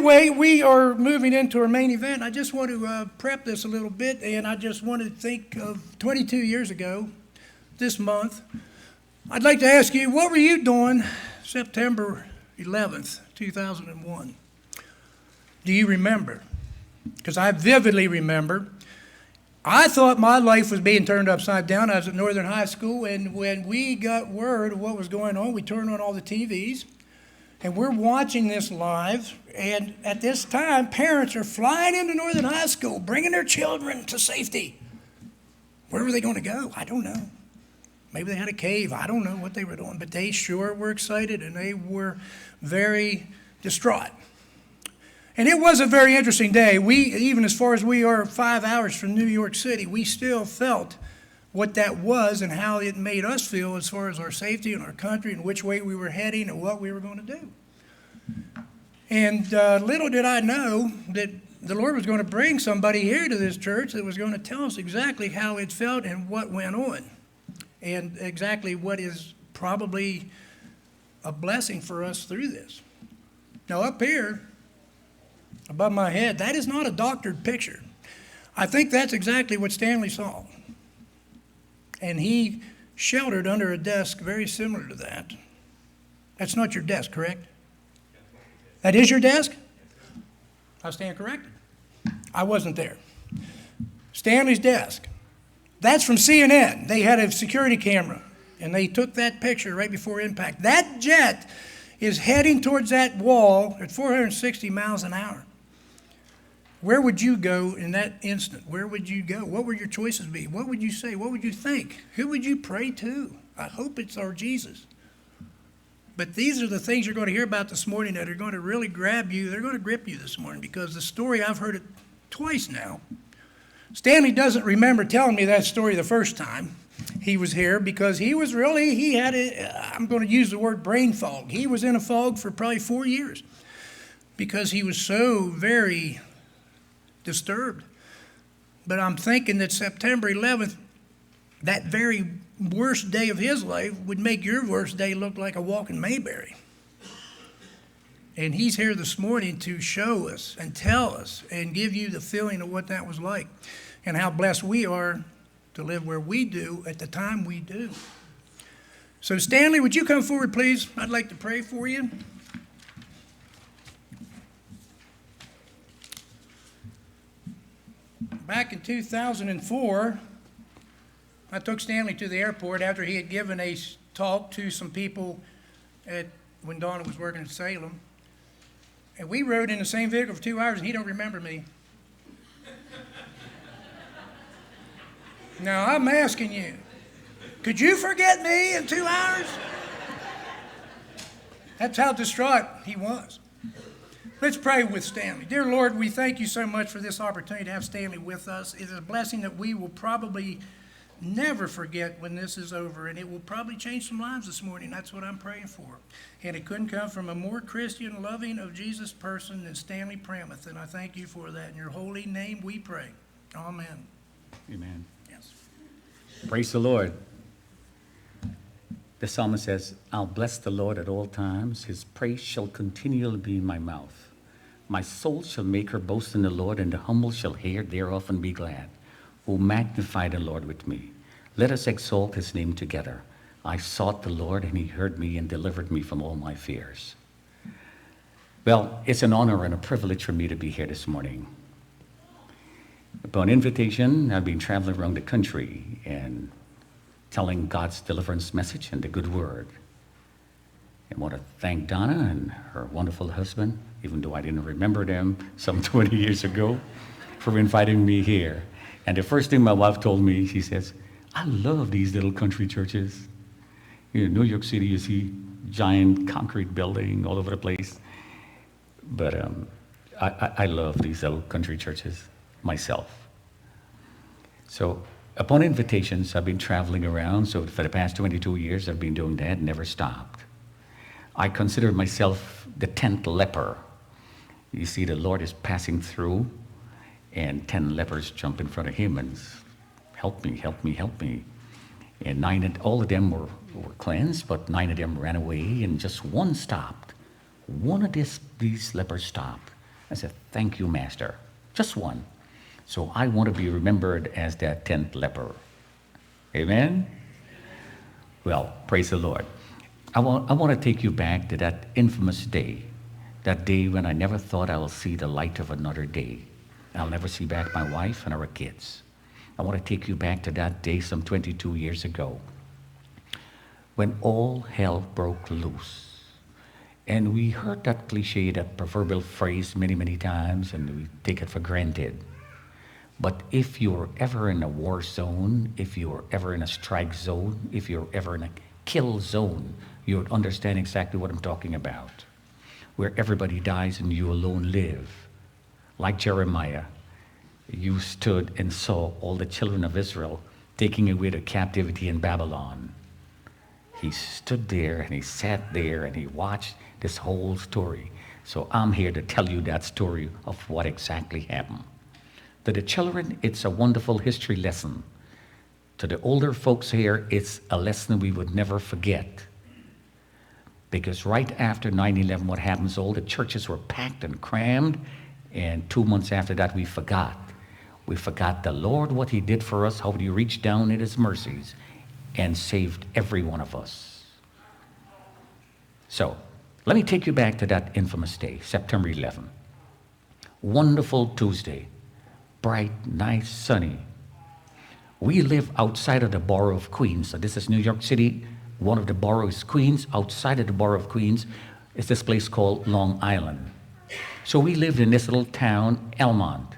Anyway, we are moving into our main event. I just want to prep this a little bit, and I just want to think of 22 years ago, this month. I'd like to ask you, what were you doing September 11th, 2001? Do you remember? Because I vividly remember. I thought my life was being turned upside down. I was at Northern High School, and when we got word of what was going on, we turned on all the TVs. And we're watching this live, and at this time, parents are flying into Northern High School, bringing their children to safety. Where were they going to go? I don't know. Maybe they had a cave. I don't know what they were doing, but they sure were excited, and they were very distraught. And it was a very interesting day. Even as far as we are 5 hours from New York City, we still felt what that was and how it made us feel as far as our safety and our country and which way we were heading and what we were going to do. And little did I know that the Lord was going to bring somebody here to this church that was going to tell us exactly how it felt and what went on, and exactly what is probably a blessing for us through this. Now up here, above my head, that is not a doctored picture. I think that's exactly what Stanley saw. And he sheltered under a desk very similar to that. That's not your desk, correct? That is your desk? I stand corrected. I wasn't there. Stanley's desk. That's from CNN. They had a security camera, and they took that picture right before impact. That jet is heading towards that wall at 460 miles an hour. Where would you go in that instant? Where would you go? What would your choices be? What would you say? What would you think? Who would you pray to? I hope it's our Jesus. But these are the things you're going to hear about this morning that are going to really grab you. They're going to grip you this morning, because the story, I've heard it twice now. Stanley doesn't remember telling me that story the first time he was here, because he had I'm going to use the word brain fog. He was in a fog for probably 4 years because he was so very disturbed. But I'm thinking that September 11th, that very worst day of his life, would make your worst day look like a walking Mayberry. And he's here this morning to show us and tell us and give you the feeling of what that was like and how blessed we are to live where we do at the time we do. So Stanley, would you come forward, please? I'd like to pray for you. Back in 2004, I took Stanley to the airport after he had given a talk to some people when Donna was working in Salem. And we rode in the same vehicle for 2 hours, and he don't remember me. Now, I'm asking you, could you forget me in 2 hours? That's how distraught he was. Let's pray with Stanley. Dear Lord, we thank you so much for this opportunity to have Stanley with us. It is a blessing that we will probably never forget when this is over, and it will probably change some lives this morning. That's what I'm praying for. And it couldn't come from a more Christian, loving of Jesus person than Stanley Praimnath, and I thank you for that. In your holy name we pray. Amen. Amen. Yes. Praise the Lord. The psalmist says, I'll bless the Lord at all times. His praise shall continually be in my mouth. My soul shall make her boast in the Lord, and the humble shall hear thereof and be glad. O magnify the Lord with me. Let us exalt his name together. I sought the Lord, and he heard me and delivered me from all my fears. Well, it's an honor and a privilege for me to be here this morning. Upon invitation, I've been traveling around the country and telling God's deliverance message and the good word. I want to thank Donna and her wonderful husband, even though I didn't remember them some 20 years ago, for inviting me here. And the first thing my wife told me, she says, I love these little country churches. In New York City, you see giant concrete building all over the place. But I love these little country churches myself. So upon invitations, I've been traveling around. So for the past 22 years, I've been doing that, never stopped. I consider myself the 10th leper. You see, the Lord is passing through, and 10 lepers jump in front of him and help me, help me, help me. And all of them were cleansed, but 9 of them ran away, and just one stopped. One of these lepers stopped. I said, thank you, Master. Just one. So I want to be remembered as that 10th leper. Amen? Well, praise the Lord. I want to take you back to that infamous day, that day when I never thought I will see the light of another day. I'll never see back my wife and our kids. I want to take you back to that day some 22 years ago, when all hell broke loose. And we heard that cliche, that proverbial phrase many, many times, and we take it for granted. But if you're ever in a war zone, if you're ever in a strike zone, if you're ever in a kill zone, you would understand exactly what I'm talking about. Where everybody dies and you alone live. Like Jeremiah, you stood and saw all the children of Israel taking away to captivity in Babylon. He stood there and he sat there and he watched this whole story. So I'm here to tell you that story of what exactly happened. To the children, it's a wonderful history lesson. To the older folks here, it's a lesson we would never forget. Because right after 9/11, what happens, all the churches were packed and crammed, and 2 months after that, we forgot. We forgot the Lord, what he did for us, how he reached down in his mercies and saved every one of us. So, let me take you back to that infamous day, September 11. Wonderful Tuesday. Bright, nice, sunny. We live outside of the borough of Queens. So this is New York City. One of the boroughs is Queens. Outside of the borough of Queens is this place called Long Island. So we lived in this little town, Elmont.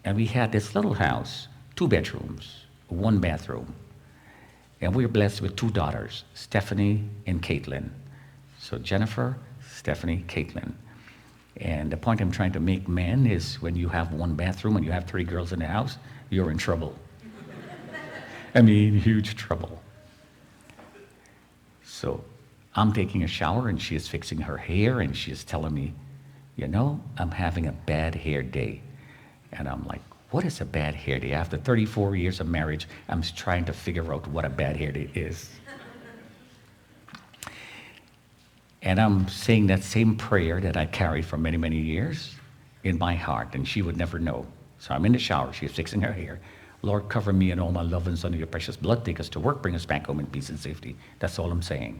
And we had this little house, 2 bedrooms, 1 bathroom. And we were blessed with 2 daughters, Stephanie and Caitlin. So Jennifer, Stephanie, Caitlin. And the point I'm trying to make, men, is when you have 1 bathroom and you have 3 girls in the house, you're in trouble. I mean, huge trouble. So I'm taking a shower and she is fixing her hair and she is telling me, you know, I'm having a bad hair day. And I'm like, what is a bad hair day? After 34 years of marriage, I'm trying to figure out what a bad hair day is. And I'm saying that same prayer that I carried for many, many years in my heart, and she would never know. So I'm in the shower, she's fixing her hair. Lord, cover me and all my loved ones under your precious blood. Take us to work, bring us back home in peace and safety. That's all I'm saying.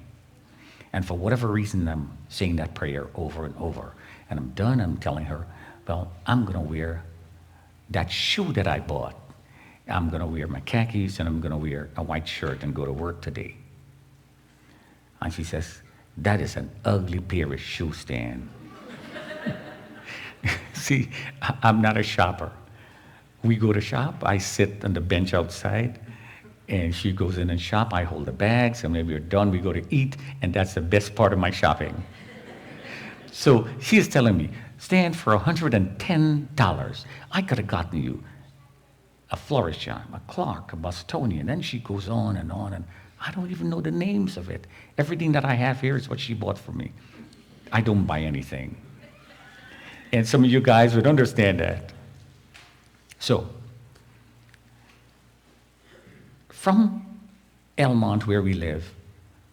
And for whatever reason, I'm saying that prayer over and over. And I'm done, I'm telling her, well, I'm gonna wear that shoe that I bought. I'm gonna wear my khakis and I'm gonna wear a white shirt and go to work today. And she says, that is an ugly pair of shoes, Stan. See, I'm not a shopper. We go to shop, I sit on the bench outside, and she goes in and shop, I hold the bags, and when we're done, we go to eat, and that's the best part of my shopping. So she is telling me, Stan, for $110, I could have gotten you a florist job, a Clark, a Bostonian. Then she goes on, and I don't even know the names of it. Everything that I have here is what she bought for me. I don't buy anything. And some of you guys would understand that. So, from Elmont, where we live,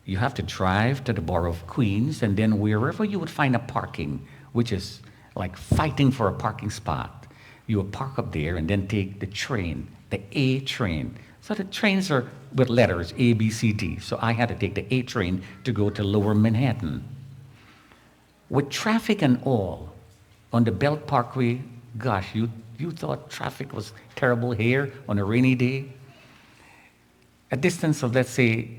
you have to drive to the borough of Queens, and then wherever you would find a parking, which is like fighting for a parking spot, you would park up there and then take the train, the A train. So the trains are with letters, A, B, C, D. So I had to take the A train to go to Lower Manhattan. With traffic and all, on the Belt Parkway, gosh, you thought traffic was terrible here on a rainy day? A distance of, let's say,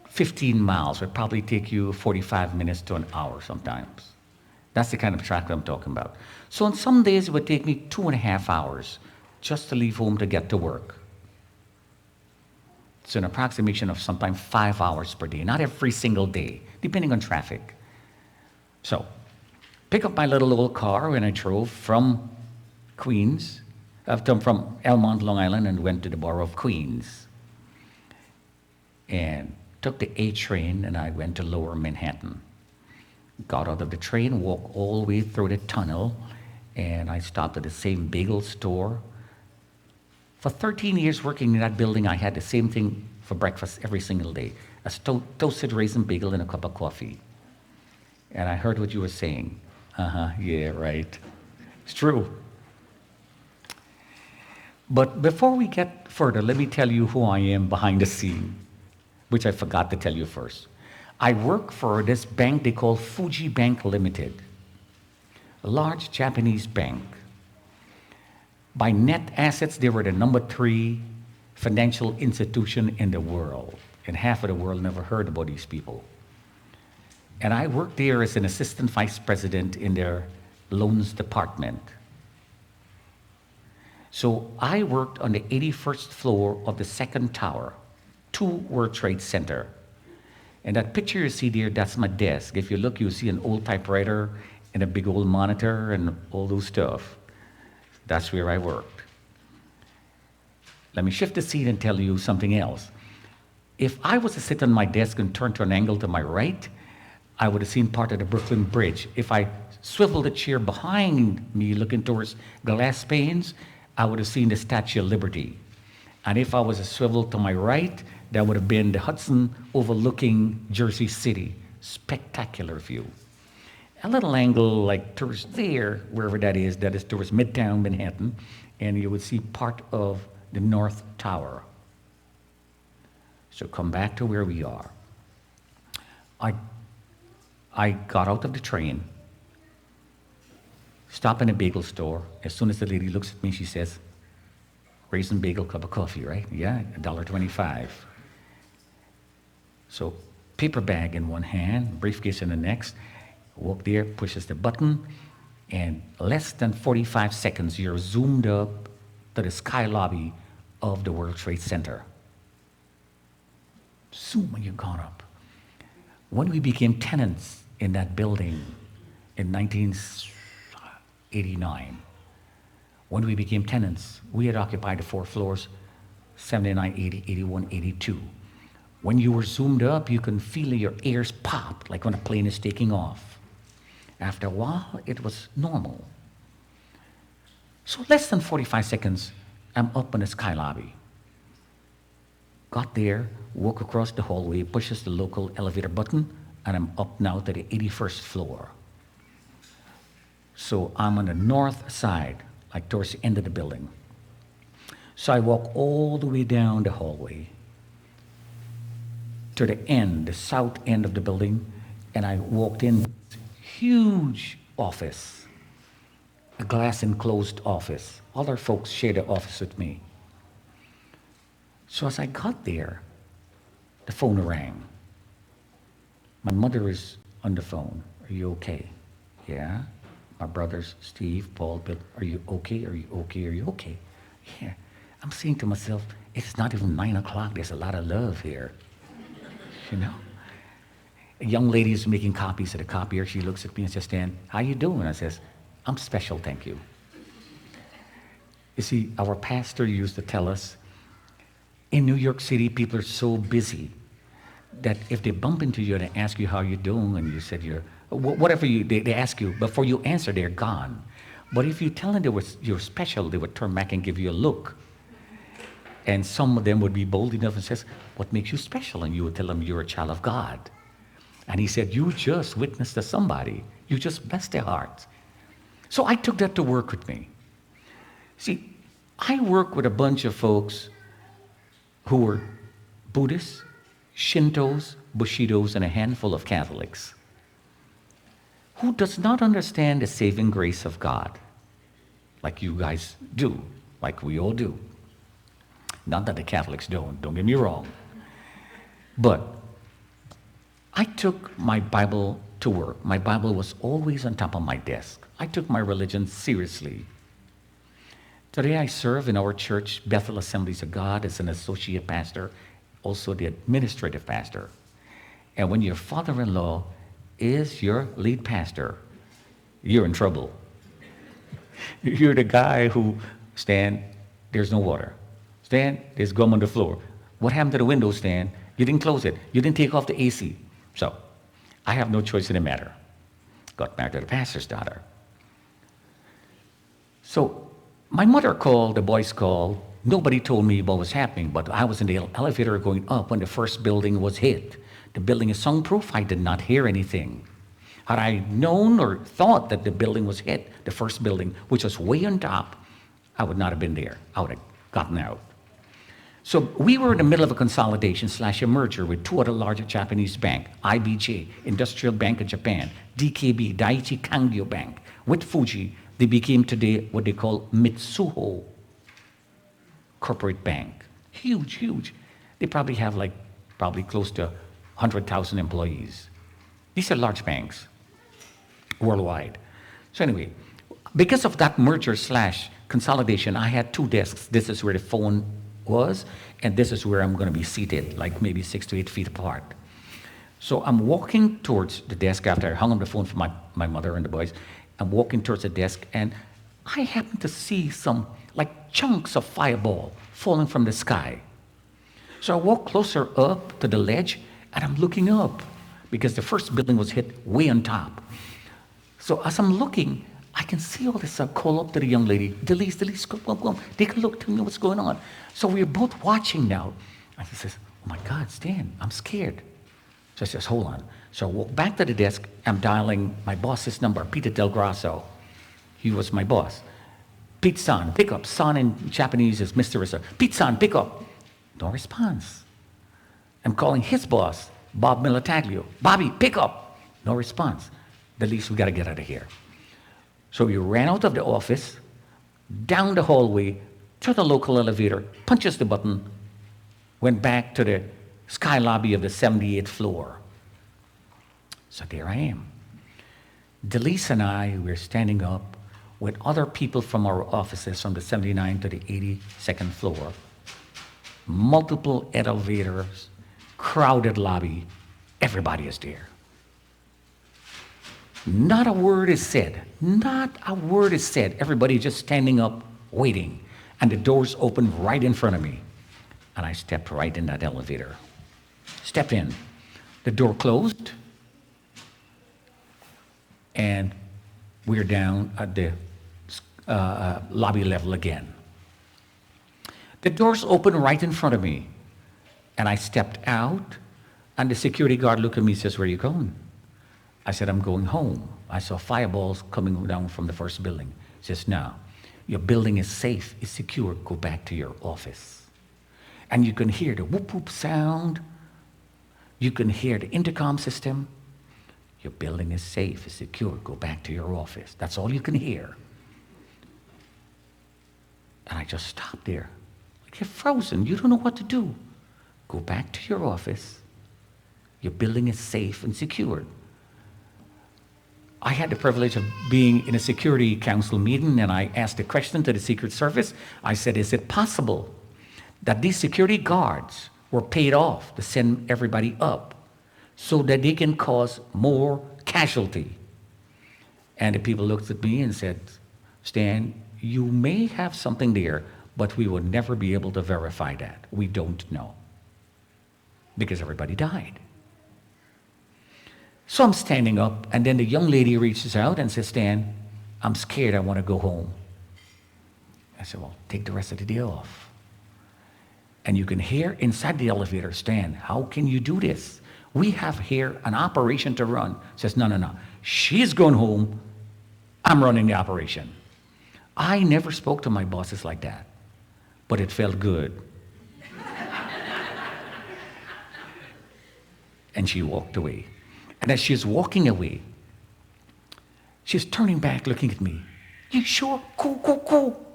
15 miles would probably take you 45 minutes to an hour sometimes. That's the kind of traffic I'm talking about. So on some days, it would take me 2.5 hours just to leave home to get to work. It's an approximation of sometimes 5 hours per day, not every single day, depending on traffic. So, pick up my little old car when I drove from Queens, from Elmont, Long Island, and went to the borough of Queens. And took the A train, and I went to Lower Manhattan. Got out of the train, walked all the way through the tunnel, and I stopped at the same bagel store. For 13 years working in that building, I had the same thing for breakfast every single day, a toasted raisin bagel and a cup of coffee. And I heard what you were saying. Yeah, right. It's true. But before we get further, let me tell you who I am behind the scene, which I forgot to tell you first. I work for this bank they call Fuji Bank Limited, a large Japanese bank. By net assets, they were the number 3 financial institution in the world, and half of the world never heard about these people. And I worked there as an assistant vice president in their loans department. So I worked on the 81st floor of the second tower, 2 World Trade Center. And that picture you see there, that's my desk. If you look, you'll see an old typewriter and a big old monitor and all those stuff. That's where I worked. Let me shift the seat and tell you something else. If I was to sit on my desk and turn to an angle to my right, I would have seen part of the Brooklyn Bridge. If I swiveled the chair behind me looking towards glass panes, I would have seen the Statue of Liberty. And if I was to swivel to my right, that would have been the Hudson overlooking Jersey City. Spectacular view. A little angle like towards there, wherever that is towards Midtown Manhattan, and you would see part of the North Tower. So come back to where we are. I got out of the train, stopped in a bagel store. As soon as the lady looks at me, she says, "Raisin bagel, cup of coffee, right?" "Yeah, $1.25. So paper bag in one hand, briefcase in the next. Walk there, pushes the button, and less than 45 seconds, you're zoomed up to the sky lobby of the World Trade Center. Zoom, and you've gone up. When we became tenants in that building in 1989, when we became tenants, we had occupied the 4 floors, 79, 80, 81, 82. When you were zoomed up, you can feel your ears pop, like when a plane is taking off. After a while, it was normal. So less than 45 seconds, I'm up in the sky lobby. Got there, walk across the hallway, pushes the local elevator button, and I'm up now to the 81st floor. So I'm on the north side, like towards the end of the building. So I walk all the way down the hallway to the end, the south end of the building, and I walked in. Huge office, a glass enclosed office. Other folks shared the office with me. So as I got there, the phone rang. My mother is on the phone. "Are you okay?" "Yeah." My brothers, Steve, Paul, Bill, "Are you okay? Are you okay? Are you okay?" "Yeah." I'm saying to myself, it's not even 9 o'clock. There's a lot of love here, you know? A young lady is making copies at a copier. She looks at me and says, "Stan, how you doing?" I says, "I'm special, thank you." You see, our pastor used to tell us, in New York City, people are so busy that if they bump into you and they ask you how you're doing, and you said whatever they ask you, before you answer, they're gone. But if you tell them you're special, they would turn back and give you a look. And some of them would be bold enough and says, "What makes you special?" And you would tell them you're a child of God. And he said, "You just witnessed to somebody. You just blessed their hearts." So I took that to work with me. See, I work with a bunch of folks who were Buddhists, Shintos, Bushidos, and a handful of Catholics, who does not understand the saving grace of God, like you guys do, like we all do. Not that the Catholics don't get me wrong. But I took my Bible to work. My Bible was always on top of my desk. I took my religion seriously. Today I serve in our church, Bethel Assemblies of God, as an associate pastor, also the administrative pastor. And when your father-in-law is your lead pastor, you're in trouble. You're the guy who, "Stan, there's no water. Stan, there's gum on the floor. What happened to the window, Stan? You didn't close it. You didn't take off the AC." So I have no choice in the matter. Got married to the pastor's daughter. So my mother called, the boys called. Nobody told me what was happening, but I was in the elevator going up when the first building was hit. The building is soundproof. I did not hear anything. Had I known or thought that the building was hit, the first building, which was way on top, I would not have been there. I would have gotten out. So we were in the middle of a consolidation / a merger with two other larger Japanese banks, IBJ, Industrial Bank of Japan, DKB, Daiichi Kangyo Bank. With Fuji, they became today what they call Mitsuho Corporate Bank. Huge, huge. They probably have probably close to 100,000 employees. These are large banks worldwide. So anyway, because of that merger / consolidation, I had two desks. This is where the phone was, and this is where I'm going to be seated, like maybe 6 to 8 feet apart. So I'm walking towards the desk after I hung up the phone for my mother and the boys. I'm walking towards the desk, and I happen to see some chunks of fireball falling from the sky. So I walk closer up to the ledge, and I'm looking up because the first building was hit way on top. So as I'm looking, I can see all this. I call up to the young lady, Delise, come, take a look, tell me what's going on. So we're both watching now. And she says, oh my God, Stan, I'm scared. So I says, hold on. So I walk back to the desk. I'm dialing my boss's number, Peter Del Grasso. He was my boss. Pete-san, pick up. San in Japanese is Mr. Issa. Pete-san, pick up. No response. I'm calling his boss, Bob Militaglio. Bobby, pick up. No response. The least we got to get out of here. So we ran out of the office, down the hallway, to the local elevator, punches the button, went back to the sky lobby of the 78th floor. So there I am. Delise and I were standing up with other people from our offices from the 79th to the 82nd floor. Multiple elevators, crowded lobby, everybody is there. Not a word is said. Not a word is said. Everybody just standing up, waiting. And the doors opened right in front of me. And I stepped right in that elevator. Stepped in. The door closed. And we're down at the lobby level again. The doors opened right in front of me. And I stepped out. And the security guard looked at me and says, where are you going? I said, I'm going home. I saw fireballs coming down from the first building. He says, no, your building is safe, it's secure, go back to your office. And you can hear the whoop whoop sound. You can hear the intercom system. Your building is safe, it's secure, go back to your office. That's all you can hear. And I just stopped there. Like, you're frozen, you don't know what to do. Go back to your office. Your building is safe and secured. I had the privilege of being in a security council meeting, and I asked a question to the Secret Service. I said, is it possible that these security guards were paid off to send everybody up so that they can cause more casualty? And the people looked at me and said, Stan, you may have something there, but we will never be able to verify that. We don't know. Because everybody died. So I'm standing up, and then the young lady reaches out and says, Stan, I'm scared, I want to go home. I said, well, take the rest of the day off. And you can hear inside the elevator, Stan, how can you do this? We have here an operation to run. Says, no. She's going home. I'm running the operation. I never spoke to my bosses like that, but it felt good. And she walked away. And as she's walking away, she's turning back, looking at me. You sure? Cool.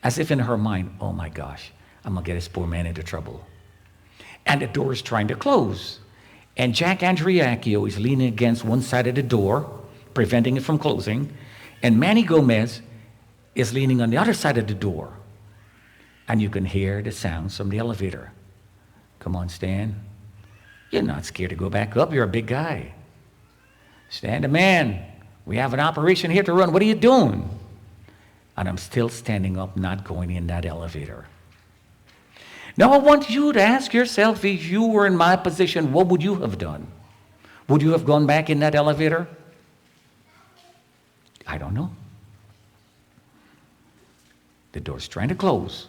As if in her mind, oh my gosh, I'm going to get this poor man into trouble. And the door is trying to close. And Jack Andriacchio is leaning against one side of the door, preventing it from closing. And Manny Gomez is leaning on the other side of the door. And you can hear the sounds from the elevator. Come on, Stan. You're not scared to go back up. You're a big guy. Stan, the man. We have an operation here to run. What are you doing? And I'm still standing up, not going in that elevator. Now I want you to ask yourself, if you were in my position, what would you have done? Would you have gone back in that elevator? I don't know. The door's trying to close.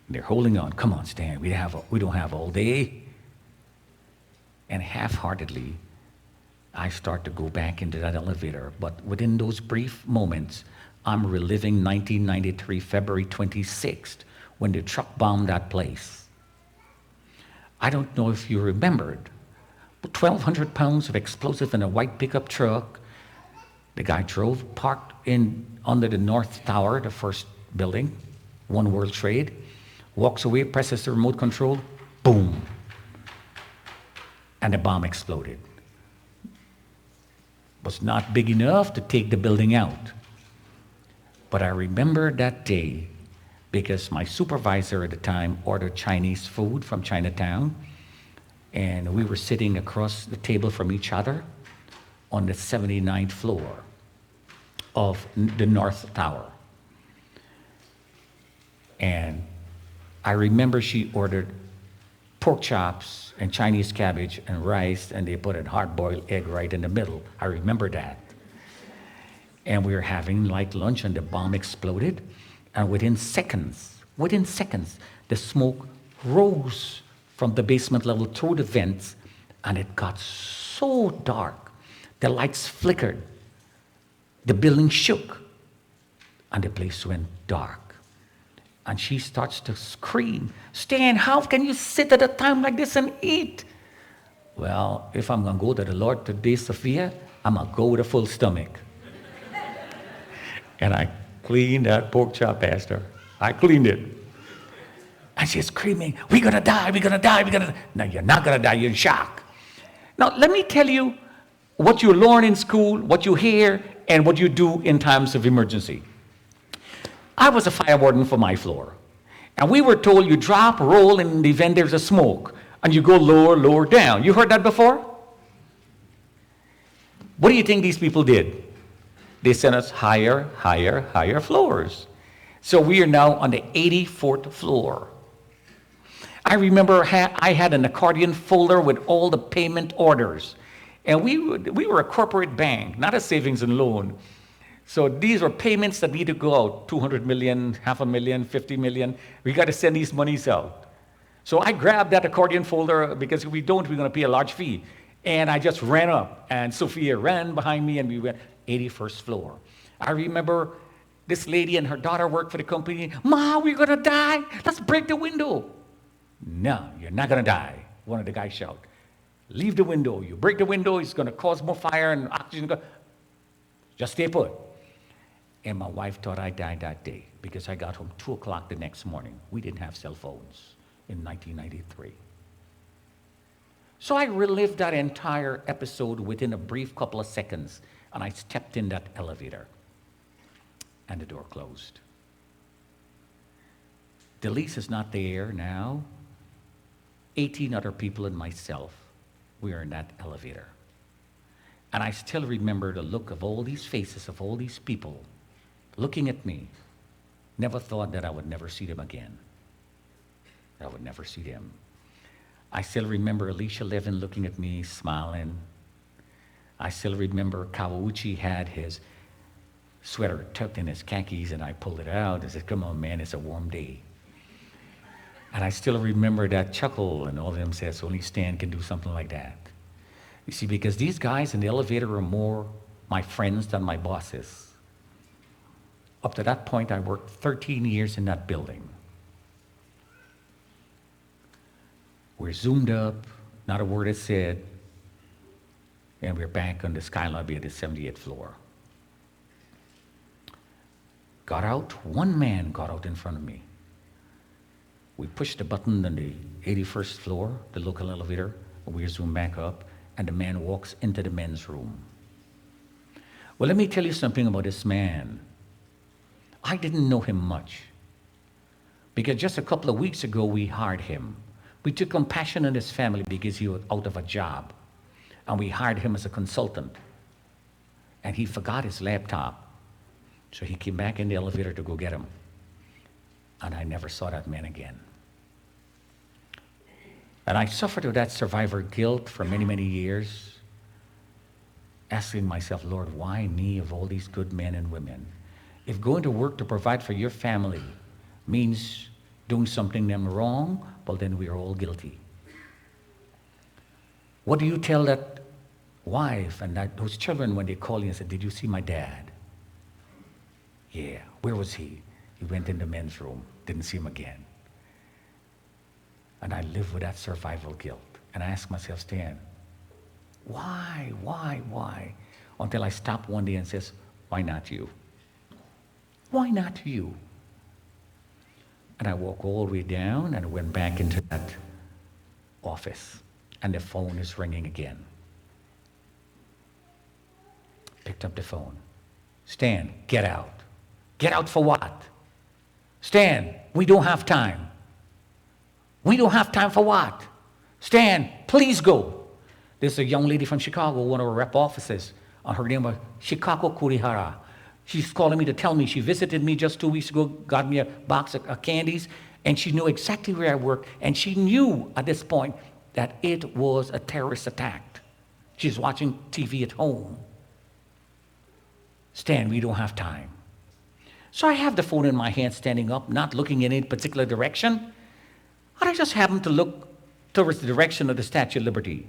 They're holding on. Come on, Stan. We don't have all day. And half-heartedly, I start to go back into that elevator. But within those brief moments, I'm reliving 1993, February 26th, when the truck bombed that place. I don't know if you remembered, but 1,200 pounds of explosive in a white pickup truck. The guy drove, parked in under the North Tower, the first building, One World Trade, walks away, presses the remote control, boom, and the bomb exploded. Was not big enough to take the building out. But I remember that day because my supervisor at the time ordered Chinese food from Chinatown, and we were sitting across the table from each other on the 79th floor of the North Tower. And I remember she ordered pork chops and Chinese cabbage and rice, and they put a hard-boiled egg right in the middle. I remember that. And we were having light lunch, and the bomb exploded, and within seconds, the smoke rose from the basement level through the vents, and it got so dark. The lights flickered, the building shook, and the place went dark. And she starts to scream, "Stan, how can you sit at a time like this and eat?" Well, if I'm going to go to the Lord today, Sophia, I'm going to go with a full stomach. And I cleaned that pork chop, Pastor. I cleaned it. And she's screaming, "We're going to die, we're going to die, we're going to die." No, you're not going to die, you're in shock. Now, let me tell you what you learn in school, what you hear, and what you do in times of emergency. I was a fire warden for my floor. And we were told you drop, roll, and in the event there's a smoke, and you go lower, lower, down. You heard that before? What do you think these people did? They sent us higher, higher, higher floors. So we are now on the 84th floor. I remember I had an accordion folder with all the payment orders. And we were a corporate bank, not a savings and loan. So these were payments that need to go out, 200 million, $500,000, 50 million. We got to send these monies out. So I grabbed that accordion folder because if we don't, we're going to pay a large fee. And I just ran up, and Sophia ran behind me, and we went 81st floor. I remember this lady and her daughter worked for the company. "Ma, we're going to die. Let's break the window." "No, you're not going to die," one of the guys shouted. "Leave the window. You break the window, it's going to cause more fire and oxygen. Just stay put." And my wife thought I died that day because I got home 2 o'clock the next morning. We didn't have cell phones in 1993. So I relived that entire episode within a brief couple of seconds, and I stepped in that elevator, and the door closed. The lease is not there now. 18 other people and myself, we are in that elevator. And I still remember the look of all these faces, of all these people, looking at me. Never thought that I would never see them again. I would never see them. I still remember Alicia Levin looking at me, smiling. I still remember Kawauchi had his sweater tucked in his khakis, and I pulled it out and said, "Come on, man, it's a warm day." And I still remember that chuckle, and all of them says, "Only Stan can do something like that." You see, because these guys in the elevator are more my friends than my bosses. Up to that point, I worked 13 years in that building. We're zoomed up, not a word is said, and we're back on the sky lobby at the 78th floor. Got out, one man got out in front of me. We pushed the button on the 81st floor, the local elevator, and we zoom back up, and the man walks into the men's room. Well, let me tell you something about this man. I didn't know him much, because just a couple of weeks ago we hired him. We took compassion on his family because he was out of a job, and we hired him as a consultant. And he forgot his laptop, so he came back in the elevator to go get him. And I never saw that man again. And I suffered with that survivor guilt for many, many years, asking myself, "Lord, why me of all these good men and women? If going to work to provide for your family means doing something them wrong, well, then we are all guilty." What do you tell that wife and those children, when they called you and said, did you see my dad? Yeah. Where was he? He went in the men's room. Didn't see him again. And I lived with that survival guilt. And I asked myself, Stan, why? Until I stopped one day and says, why not you? Why not you? And I walked all the way down and I went back into that office. And the phone is ringing again. Picked up the phone. Stan, get out. Get out for what? Stan, we don't have time. We don't have time for what? Stan, please go. There's a young lady from Chicago, one of our rep offices. Her name was Chicago Kurihara. She's calling me to tell me she visited me just 2 weeks ago, got me a box of candies, and she knew exactly where I worked, and she knew at this point that it was a terrorist attack. She's watching TV at home. Stan, we don't have time. So I have the phone in my hand standing up, not looking in any particular direction. And I just happened to look towards the direction of the Statue of Liberty.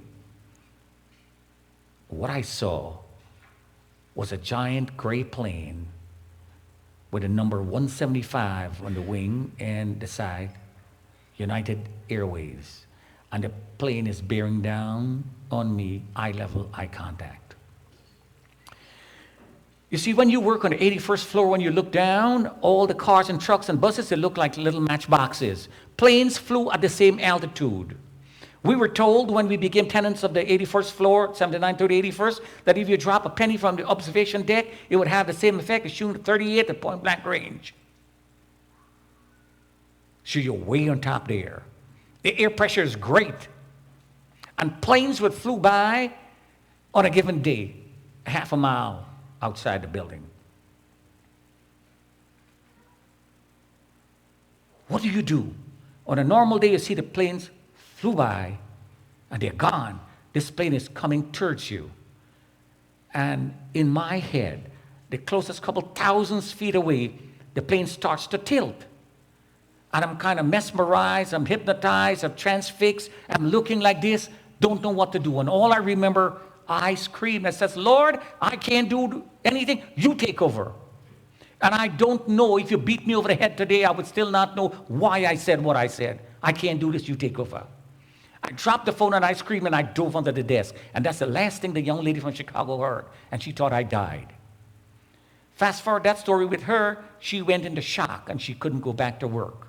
What I saw was a giant gray plane with a number 175 on the wing and the side, United Airways. And the plane is bearing down on me, eye level, eye contact. You see, when you work on the 81st floor, when you look down, all the cars and trucks and buses, they look like little matchboxes. Planes flew at the same altitude. We were told when we became tenants of the 81st floor, 79 to the 81st, that if you drop a penny from the observation deck, it would have the same effect as shooting 38 at point blank range. So you're way on top there. The air pressure is great. And planes would flew by on a given day, half a mile outside the building. What do you do? On a normal day, you see the planes flew by and they're gone. This plane is coming towards you. And in my head, the closest couple thousands feet away, the plane starts to tilt. And I'm kind of mesmerized, I'm hypnotized, I'm transfixed, I'm looking like this, don't know what to do. And all I remember, I scream and says, Lord, I can't do anything, you take over. And I don't know, if you beat me over the head today, I would still not know why I said what I said. I can't do this, you take over. I dropped the phone and I screamed and I dove under the desk. And that's the last thing the young lady from Chicago heard. And she thought I died. Fast forward that story with her, she went into shock and she couldn't go back to work.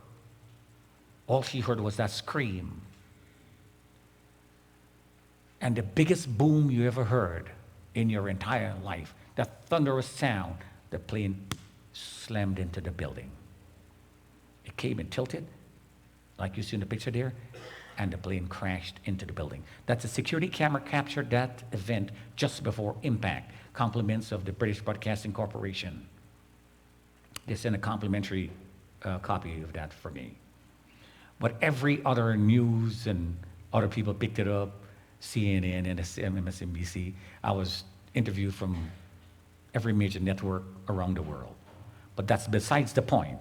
All she heard was that scream. And the biggest boom you ever heard in your entire life, that thunderous sound, the plane slammed into the building. It came and tilted, like you see in the picture there, and the plane crashed into the building. That's a security camera captured that event just before impact. Compliments of the British Broadcasting Corporation. They sent a complimentary copy of that for me. But every other news and other people picked it up, CNN and MSNBC. I was interviewed from every major network around the world. But that's besides the point.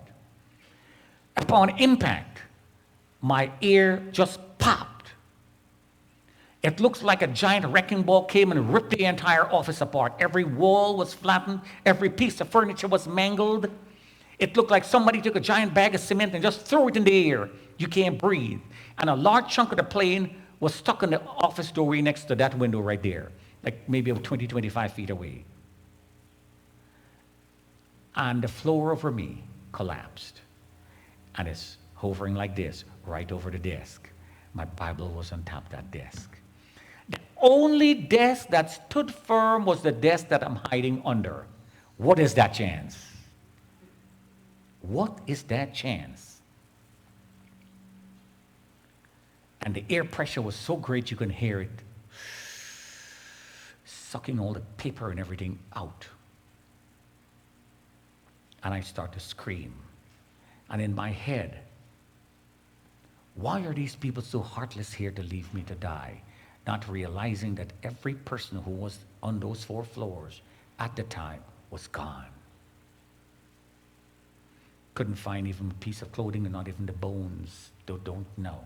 Upon impact, my ear just popped. It looks like a giant wrecking ball came and ripped the entire office apart. Every wall was flattened. Every piece of furniture was mangled. It looked like somebody took a giant bag of cement and just threw it in the air. You can't breathe. And a large chunk of the plane was stuck in the office doorway next to that window right there, like maybe 20, 25 feet away. And the floor over me collapsed. And it's hovering like this, right over the desk. My Bible was on top of that desk. The only desk that stood firm was the desk that I'm hiding under. What is that chance? What is that chance? And the air pressure was so great you can hear it sucking all the paper and everything out. And I start to scream. And in my head, why are these people so heartless here to leave me to die? Not realizing that every person who was on those 4 floors at the time was gone. Couldn't find even a piece of clothing and not even the bones. Don't know.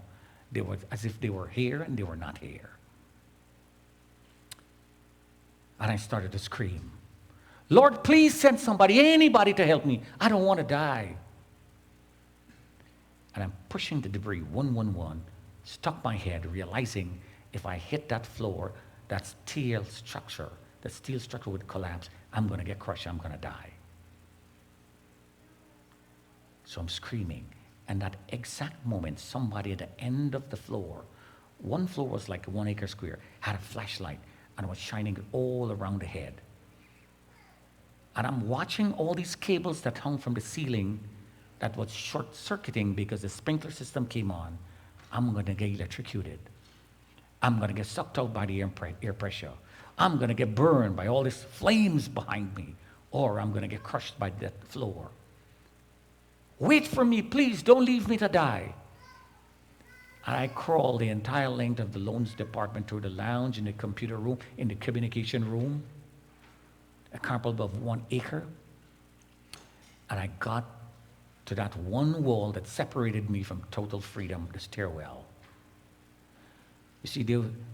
They were as if they were here and they were not here. And I started to scream. Lord, please send somebody, anybody to help me. I don't want to die. And I'm pushing the debris, 111, stuck my head, realizing if I hit that floor, that steel structure would collapse. I'm going to get crushed. I'm going to die. So I'm screaming. And that exact moment, somebody at the end of the floor, one floor was like a 1 acre square, had a flashlight and was shining all around the head. And I'm watching all these cables that hung from the ceiling that was short-circuiting because the sprinkler system came on. I'm going to get electrocuted. I'm going to get sucked out by the air pressure. I'm going to get burned by all these flames behind me, or I'm going to get crushed by that floor. Wait for me, please, don't leave me to die. And I crawled the entire length of the loans department through the lounge, in the computer room, in the communication room, a comparable of 1 acre. And I got to that one wall that separated me from total freedom, the stairwell. You see,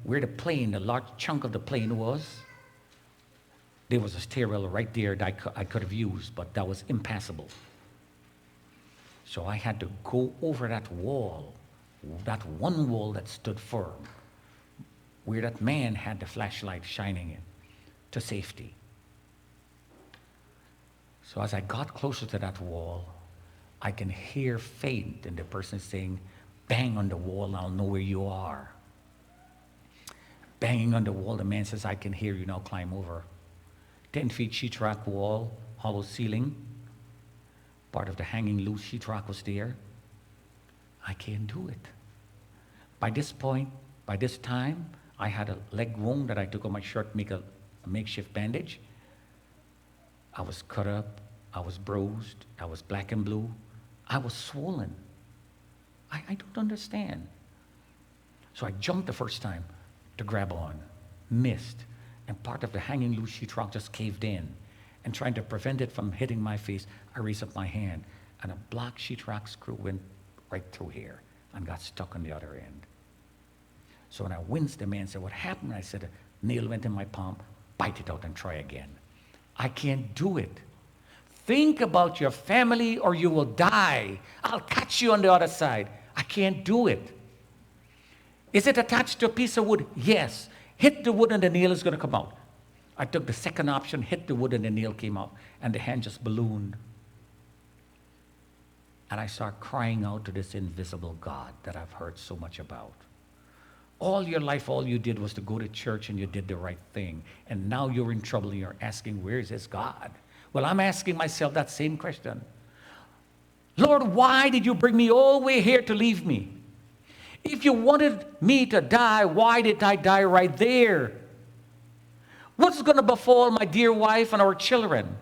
where the plane, the large chunk of the plane was, there was a stairwell right there that I could have used, but that was impassable. So I had to go over that wall, that one wall that stood firm, where that man had the flashlight shining in, to safety. So as I got closer to that wall, I can hear faint, and the person saying, bang on the wall, I'll know where you are. Banging on the wall, the man says, I can hear you, now climb over. 10 feet sheetrock wall, hollow ceiling. Part of the hanging loose sheetrock was there. I can't do it. By this point, by this time, I had a leg wound that I took on my shirt, make a makeshift bandage. I was cut up, I was bruised, I was black and blue, I was swollen. I don't understand. So I jumped the first time to grab on, missed, and part of the hanging loose sheetrock just caved in. And trying to prevent it from hitting my face, I raised up my hand, and a black sheetrock screw went right through here and got stuck on the other end. So when I winced, the man said, what happened? I said, a nail went in my palm, bite it out and try again. I can't do it. Think about your family or you will die. I'll catch you on the other side. I can't do it. Is it attached to a piece of wood? Yes. Hit the wood and the nail is going to come out. I took the second option, hit the wood and the nail came out, and the hand just ballooned. And I started crying out to this invisible God that I've heard so much about. All your life, all you did was to go to church and you did the right thing. And now you're in trouble and you're asking, where is this God? Well, I'm asking myself that same question. Lord, why did you bring me all the way here to leave me? If you wanted me to die, why did I die right there? What's going to befall my dear wife and our children?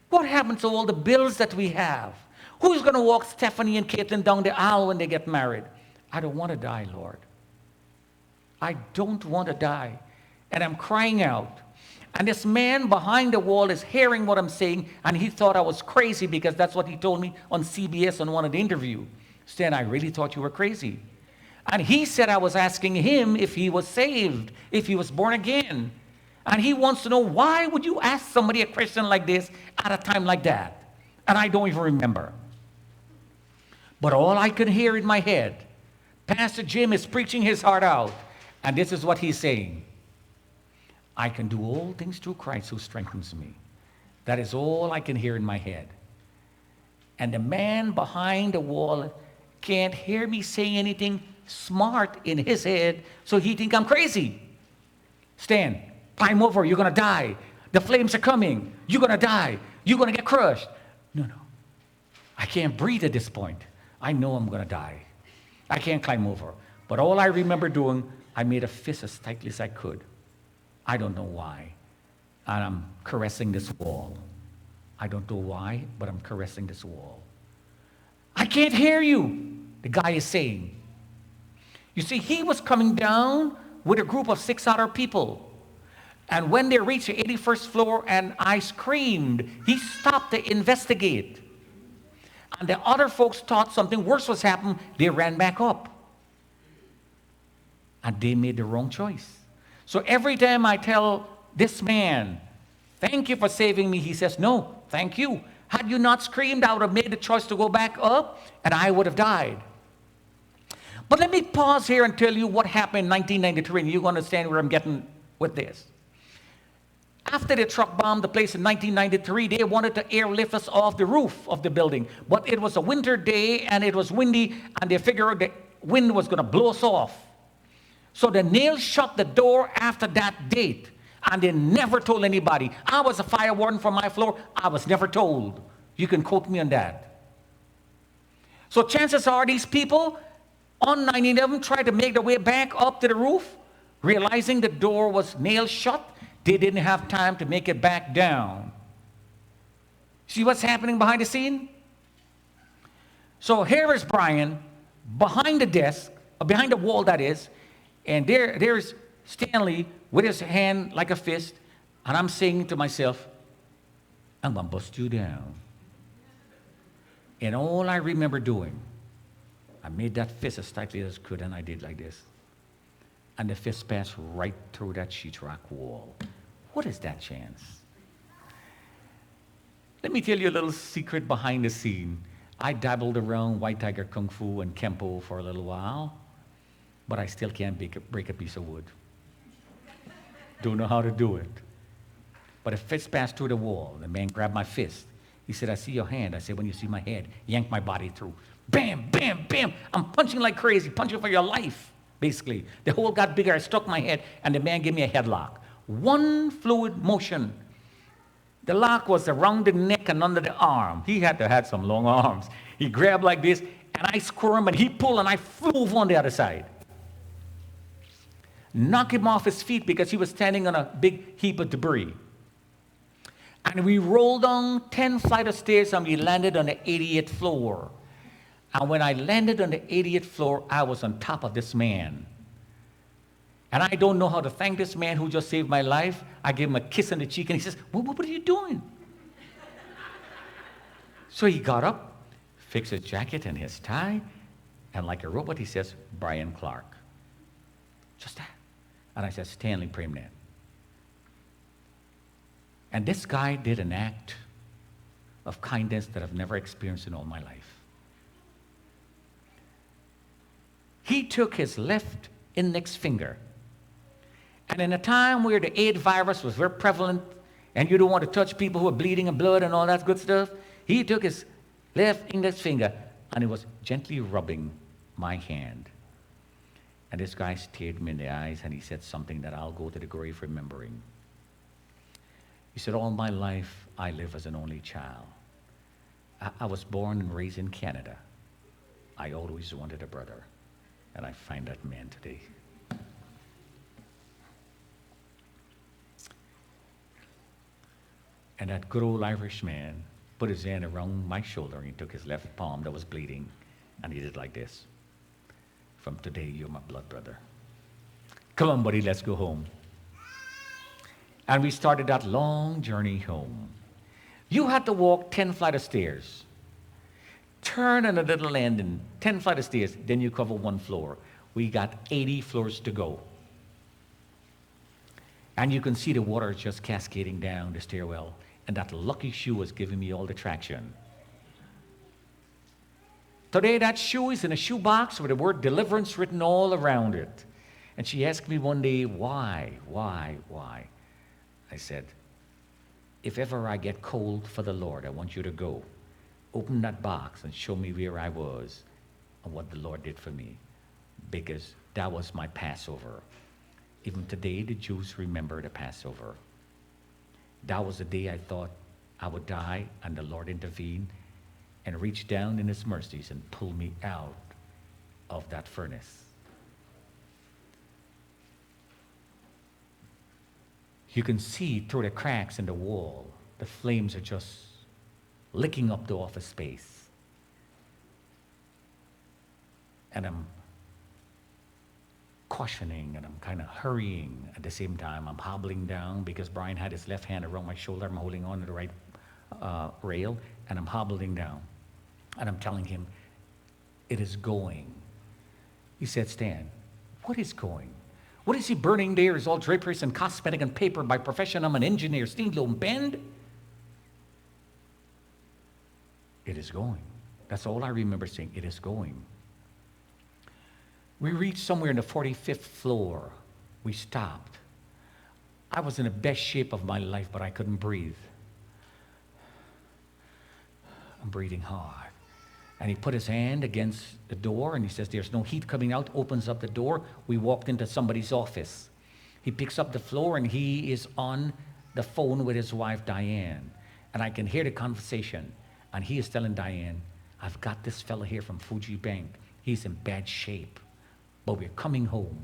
What happens to all the bills that we have? Who's going to walk Stephanie and Caitlin down the aisle when they get married? I don't want to die, Lord. I don't want to die. And I'm crying out. And this man behind the wall is hearing what I'm saying, and he thought I was crazy because that's what he told me on CBS on one of the interviews. Stan, I really thought you were crazy. And he said I was asking him if he was saved, if he was born again. And he wants to know, why would you ask somebody a question like this at a time like that? And I don't even remember. But all I can hear in my head, Pastor Jim is preaching his heart out. And this is what he's saying. I can do all things through Christ who strengthens me. That is all I can hear in my head. And the man behind the wall can't hear me saying anything smart in his head, so he think I'm crazy. Stan, climb over, you're going to die. The flames are coming. You're going to die. You're going to get crushed. No. I can't breathe at this point. I know I'm going to die. I can't climb over. But all I remember doing, I made a fist as tightly as I could. I don't know why. And I'm caressing this wall. I don't know why, but I'm caressing this wall. I can't hear you, the guy is saying. You see, he was coming down with a group of 6 other people. And when they reached the 81st floor and I screamed, he stopped to investigate. And the other folks thought something worse was happening. They ran back up. And they made the wrong choice. So every time I tell this man, thank you for saving me. He says, no, thank you. Had you not screamed, I would have made the choice to go back up, and I would have died. But let me pause here and tell you what happened in 1993, and you understand where I'm getting with this. After the truck bombed the place in 1993, they wanted to airlift us off the roof of the building. But it was a winter day, and it was windy, and they figured the wind was going to blow us off. So the nails shut the door after that date, and they never told anybody. I was a fire warden for my floor. I was never told. You can quote me on that. So chances are these people on 9/11 tried to make their way back up to the roof, realizing the door was nailed shut. They didn't have time to make it back down. See what's happening behind the scene? So here is Brian behind the desk, behind the wall that is, and there's Stanley with his hand like a fist, and I'm saying to myself, I'm going to bust you down. And all I remember doing, I made that fist as tightly as I could, and I did like this. And the fist passed right through that sheetrock wall. What is that chance? Let me tell you a little secret behind the scene. I dabbled around White Tiger Kung Fu and Kempo for a little while, but I still can't break a piece of wood. Don't know how to do it. But a fist passed through the wall. The man grabbed my fist. He said, I see your hand. I said, when you see my head, yank my body through. Bam, bam, bam. I'm punching like crazy, punching for your life, basically. The hole got bigger. I struck my head, and the man gave me a headlock. One fluid motion. The lock was around the neck and under the arm. He had to have some long arms. He grabbed like this, and I squirmed, and he pulled, and I flew on the other side. Knock him off his feet because he was standing on a big heap of debris. And we rolled down 10 flights of stairs, and we landed on the 88th floor. And when I landed on the 80th floor, I was on top of this man. And I don't know how to thank this man who just saved my life. I gave him a kiss on the cheek, and he says, what are you doing? So he got up, fixed his jacket and his tie, and like a robot, he says, Brian Clark. Just that. And I said, Stanley Praimnath. And this guy did an act of kindness that I've never experienced in all my life. He took his left index finger, and in a time where the AIDS virus was very prevalent, and you don't want to touch people who are bleeding and blood and all that good stuff, he took his left index finger, and he was gently rubbing my hand. And this guy stared me in the eyes, and he said something that I'll go to the grave remembering. He said, all my life, I live as an only child. I was born and raised in Canada. I always wanted a brother, and I find that man today. And that good old Irish man put his hand around my shoulder, and he took his left palm that was bleeding, and he did like this. From today, you're my blood brother. Come on, buddy, let's go home. And we started that long journey home. You had to walk 10 flights of stairs, turn on a little landing, 10 flights of stairs, then you cover one floor. We got 80 floors to go. And you can see the water just cascading down the stairwell, and that lucky shoe was giving me all the traction. Today, that shoe is in a shoebox with the word deliverance written all around it. And she asked me one day, why? I said, if ever I get cold for the Lord, I want you to go. Open that box and show me where I was and what the Lord did for me. Because that was my Passover. Even today, the Jews remember the Passover. That was the day I thought I would die, and the Lord intervened and reached down in his mercies and pulled me out of that furnace. You can see through the cracks in the wall, the flames are just licking up the office space. And I'm cautioning, and I'm kind of hurrying. At the same time, I'm hobbling down because Brian had his left hand around my shoulder. I'm holding on to the right rail, and I'm hobbling down. And I'm telling him, it is going. He said, Stan, what is going? What is he burning there is all draperies and cosmetic and paper by profession. I'm an engineer, steel loom bend. It is going. That's all I remember saying. It is going. We reached somewhere in the 45th floor. We stopped. I was in the best shape of my life, but I couldn't breathe. I'm breathing hard. And he put his hand against the door, and he says, there's no heat coming out, opens up the door. We walked into somebody's office. He picks up the floor, and he is on the phone with his wife, Diane. And I can hear the conversation. And he is telling Diane, I've got this fella here from Fuji Bank. He's in bad shape, but we're coming home.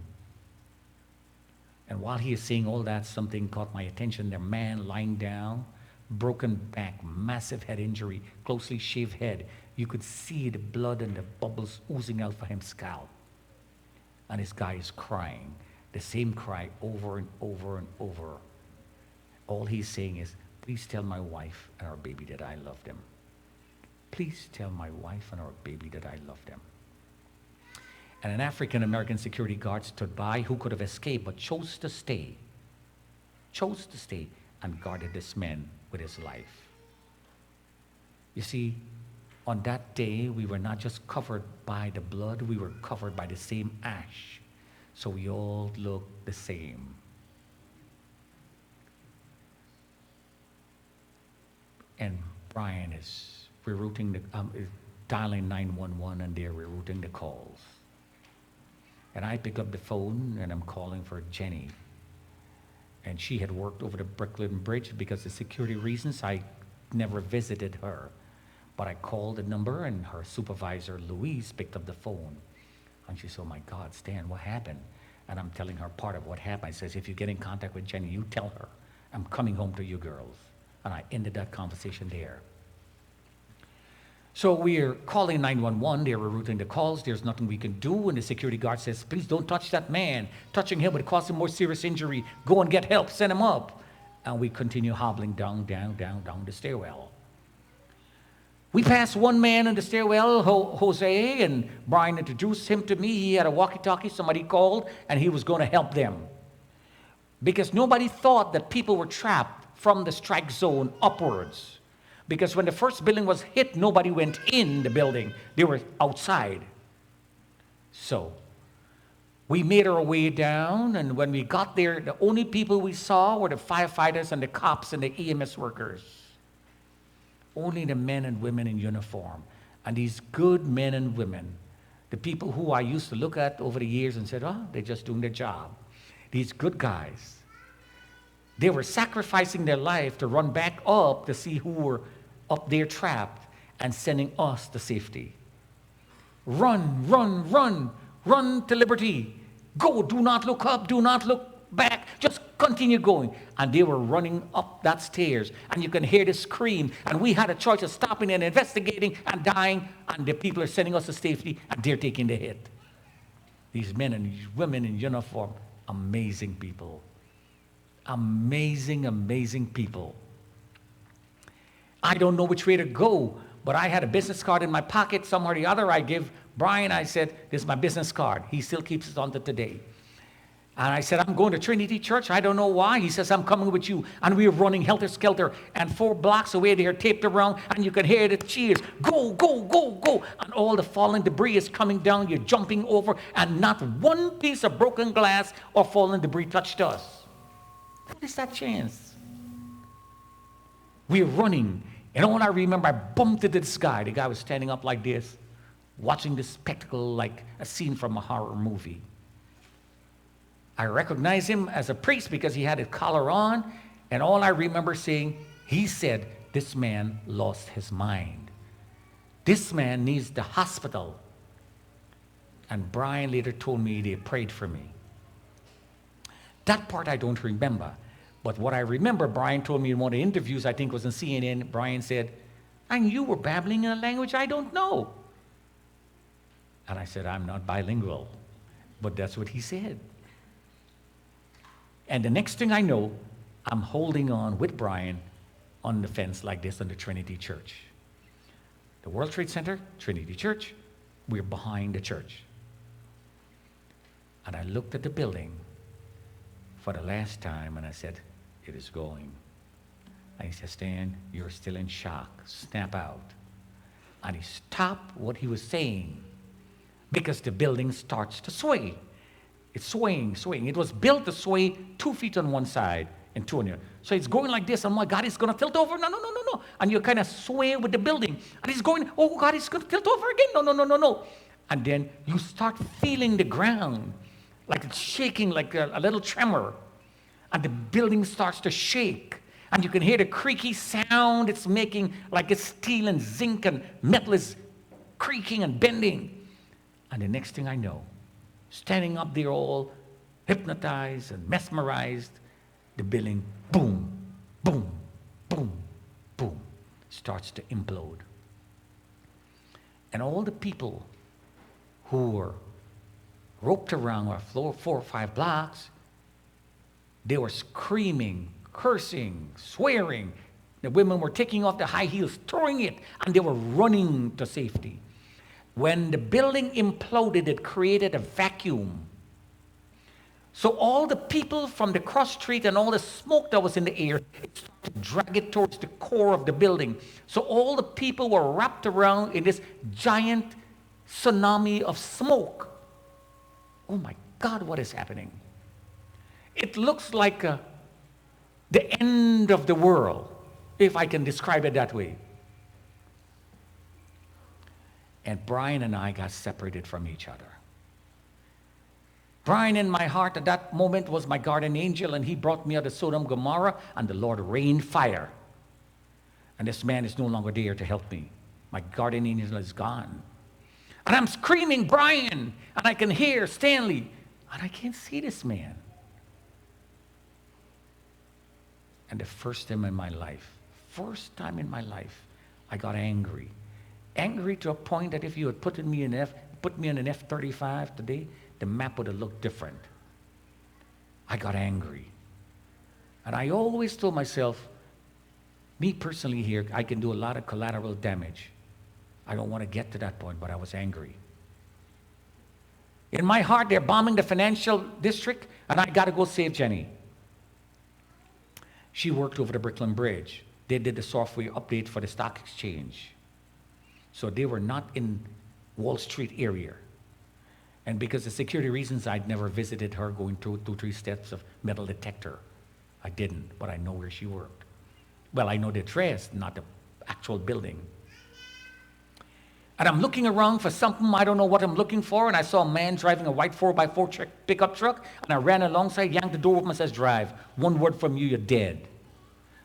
And while he is saying all that, something caught my attention. The man lying down, broken back, massive head injury, closely shaved head. You could see the blood and the bubbles oozing out from his scalp. And this guy is crying, the same cry over and over and over. All he's saying is, please tell my wife and our baby that I love them. Please tell my wife and our baby that I love them. And an African-American security guard stood by who could have escaped but chose to stay and guarded this man with his life. You see, on that day, we were not just covered by the blood, we were covered by the same ash. So we all looked the same. And Brian is rerouting is dialing 911, and they're rerouting the calls. And I pick up the phone, and I'm calling for Jenny. And she had worked over the Brooklyn Bridge because of security reasons. I never visited her. But I called the number, and her supervisor, Louise, picked up the phone. And she said, oh my God, Stan, what happened? And I'm telling her part of what happened. I says, if you get in contact with Jenny, you tell her, I'm coming home to you girls. And I ended that conversation there. So we're calling 911, they're rerouting the calls, there's nothing we can do, and the security guard says, please don't touch that man. Touching him would cause him more serious injury. Go and get help, send him up. And we continue hobbling down the stairwell. We passed one man in the stairwell, Jose, and Brian introduced him to me. He had a walkie-talkie, somebody called, and he was going to help them. Because nobody thought that people were trapped from the strike zone upwards. Because when the first building was hit, nobody went in the building. They were outside. So we made our way down, and when we got there, the only people we saw were the firefighters and the cops and the EMS workers. Only the men and women in uniform. And these good men and women, the people who I used to look at over the years and said, oh, they're just doing their job. These good guys. They were sacrificing their life to run back up to see who were up there trapped and sending us to safety. Run, run, run, run to liberty. Go, do not look up, do not look back, just continue going. And they were running up that stairs, and you can hear the scream, and we had a choice of stopping and investigating and dying, and the people are sending us to safety, and they're taking the hit. These men and women in uniform, amazing people. Amazing, amazing people. I don't know which way to go, but I had a business card in my pocket, somewhere or the other. I give Brian, I said, this is my business card. He still keeps it on to today. And I said, I'm going to Trinity Church. I don't know why. He says, I'm coming with you. And we were running helter-skelter. And 4 blocks away, they are taped around, and you can hear the cheers. Go, go, go, go. And all the falling debris is coming down. You're jumping over, and not one piece of broken glass or fallen debris touched us. What is that chance? We're running. And all I remember, I bumped into this guy. The guy was standing up like this, watching this spectacle like a scene from a horror movie. I recognized him as a priest because he had a collar on, and all I remember saying, he said, this man lost his mind. This man needs the hospital. And Brian later told me they prayed for me. That part I don't remember. But what I remember, Brian told me in one of the interviews, I think it was in CNN, Brian said, and you were babbling in a language I don't know. And I said, I'm not bilingual. But that's what he said. And the next thing I know, I'm holding on with Brian on the fence like this on the Trinity Church. The World Trade Center, Trinity Church, we're behind the church. And I looked at the building, for the last time, and I said, it is going. And he said, Stan, you're still in shock. Snap out. And he stopped what he was saying because the building starts to sway. It's swaying. It was built to sway 2 feet on one side and 2 on the other. So it's going like this. I'm like, God, it's going to tilt over. No. And you kind of sway with the building. And it's going, oh, God, it's going to tilt over again. No. And then you start feeling the ground like it's shaking, like a little tremor. And the building starts to shake. And you can hear the creaky sound it's making, like it's steel and zinc and metal is creaking and bending. And the next thing I know, standing up there all hypnotized and mesmerized, the building, boom, boom, boom, boom, starts to implode. And all the people who were roped around our floor 4 or 5 blocks, they were screaming, cursing, swearing. The women were taking off the high heels, throwing it, and they were running to safety. When the building imploded, it created a vacuum. So all the people from the cross street and all the smoke that was in the air, it started to drag it towards the core of the building. So all the people were wrapped around in this giant tsunami of smoke. Oh my God, what is happening? It looks like the end of the world, if I can describe it that way. And Brian and I got separated from each other. Brian in my heart at that moment was my guardian angel, and he brought me out of Sodom and Gomorrah, and the Lord rained fire. And this man is no longer there to help me. My guardian angel is gone. And I'm screaming, Brian, and I can hear Stanley, and I can't see this man. And the first time in my life, I got angry. Angry to a point that if you had put me in an F-35 today, the map would have looked different. I got angry. And I always told myself, me personally here, I can do a lot of collateral damage. I don't want to get to that point, but I was angry. In my heart, they're bombing the financial district, and I got to go save Jenny. She worked over the Brooklyn Bridge. They did the software update for the stock exchange. So they were not in Wall Street area. And because of security reasons, I'd never visited her going through 2-3 steps of metal detector. I didn't, but I know where she worked. Well, I know the address, not the actual building. And I'm looking around for something, I don't know what I'm looking for, and I saw a man driving a white 4x4 pickup truck, and I ran alongside, yanked the door open and says, drive. One word from you, you're dead.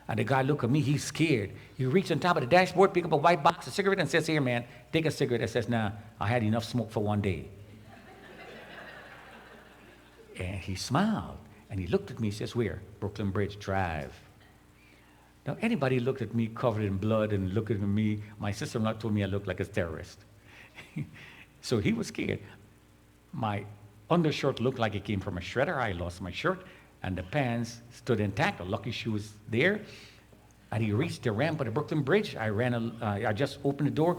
And the guy looked at me, he's scared. He reached on top of the dashboard, picked up a white box of cigarette and says, here, man, take a cigarette. I says, nah, I had enough smoke for one day. And he smiled, and he looked at me, he says, where? Brooklyn Bridge, drive. Now, anybody looked at me covered in blood and looked at me, my sister-in-law told me I looked like a terrorist. So he was scared. My undershirt looked like it came from a shredder. I lost my shirt, and the pants stood intact. Lucky she was there. And he reached the ramp of the Brooklyn Bridge. I just opened the door,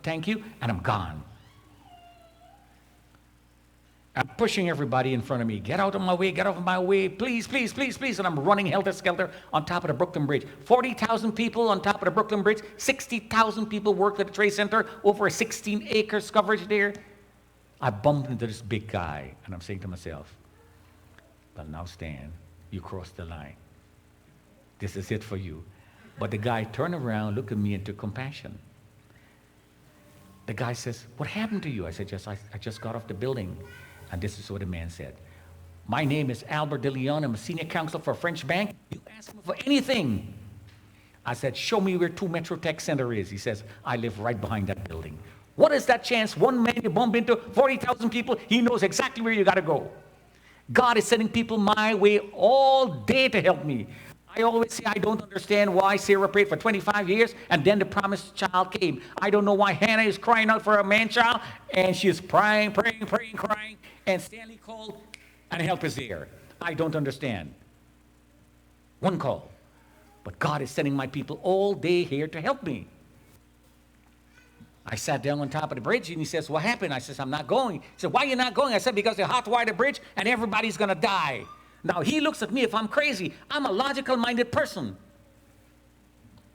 thank you, and I'm gone. I'm pushing everybody in front of me. Get out of my way, please, please, please, please. And I'm running helter-skelter on top of the Brooklyn Bridge. 40,000 people on top of the Brooklyn Bridge. 60,000 people worked at the Trade Center. Over a 16 acres coverage there. I bumped into this big guy, and I'm saying to myself, well, now Stan, you crossed the line. This is it for you. But the guy turned around, looked at me, and took compassion. The guy says, what happened to you? I said, I just got off the building. And this is what the man said. My name is Albert de Leon. I'm a senior counsel for a French bank. You ask me for anything. I said, show me where 2 Metro Tech Center is. He says, I live right behind that building. What is that chance? One man you bump into, 40,000 people, he knows exactly where you got to go. God is sending people my way all day to help me. I always say I don't understand why Sarah prayed for 25 years and then the promised child came. I don't know why Hannah is crying out for a man-child and she is praying, crying, and Stanley called and help is there. I don't understand. One call. But God is sending my people all day here to help me. I sat down on top of the bridge and he says, what happened? I says, I'm not going. He said, why are you not going? I said, because they hot-wired the bridge and everybody's going to die. Now he looks at me if I'm crazy. I'm a logical-minded person.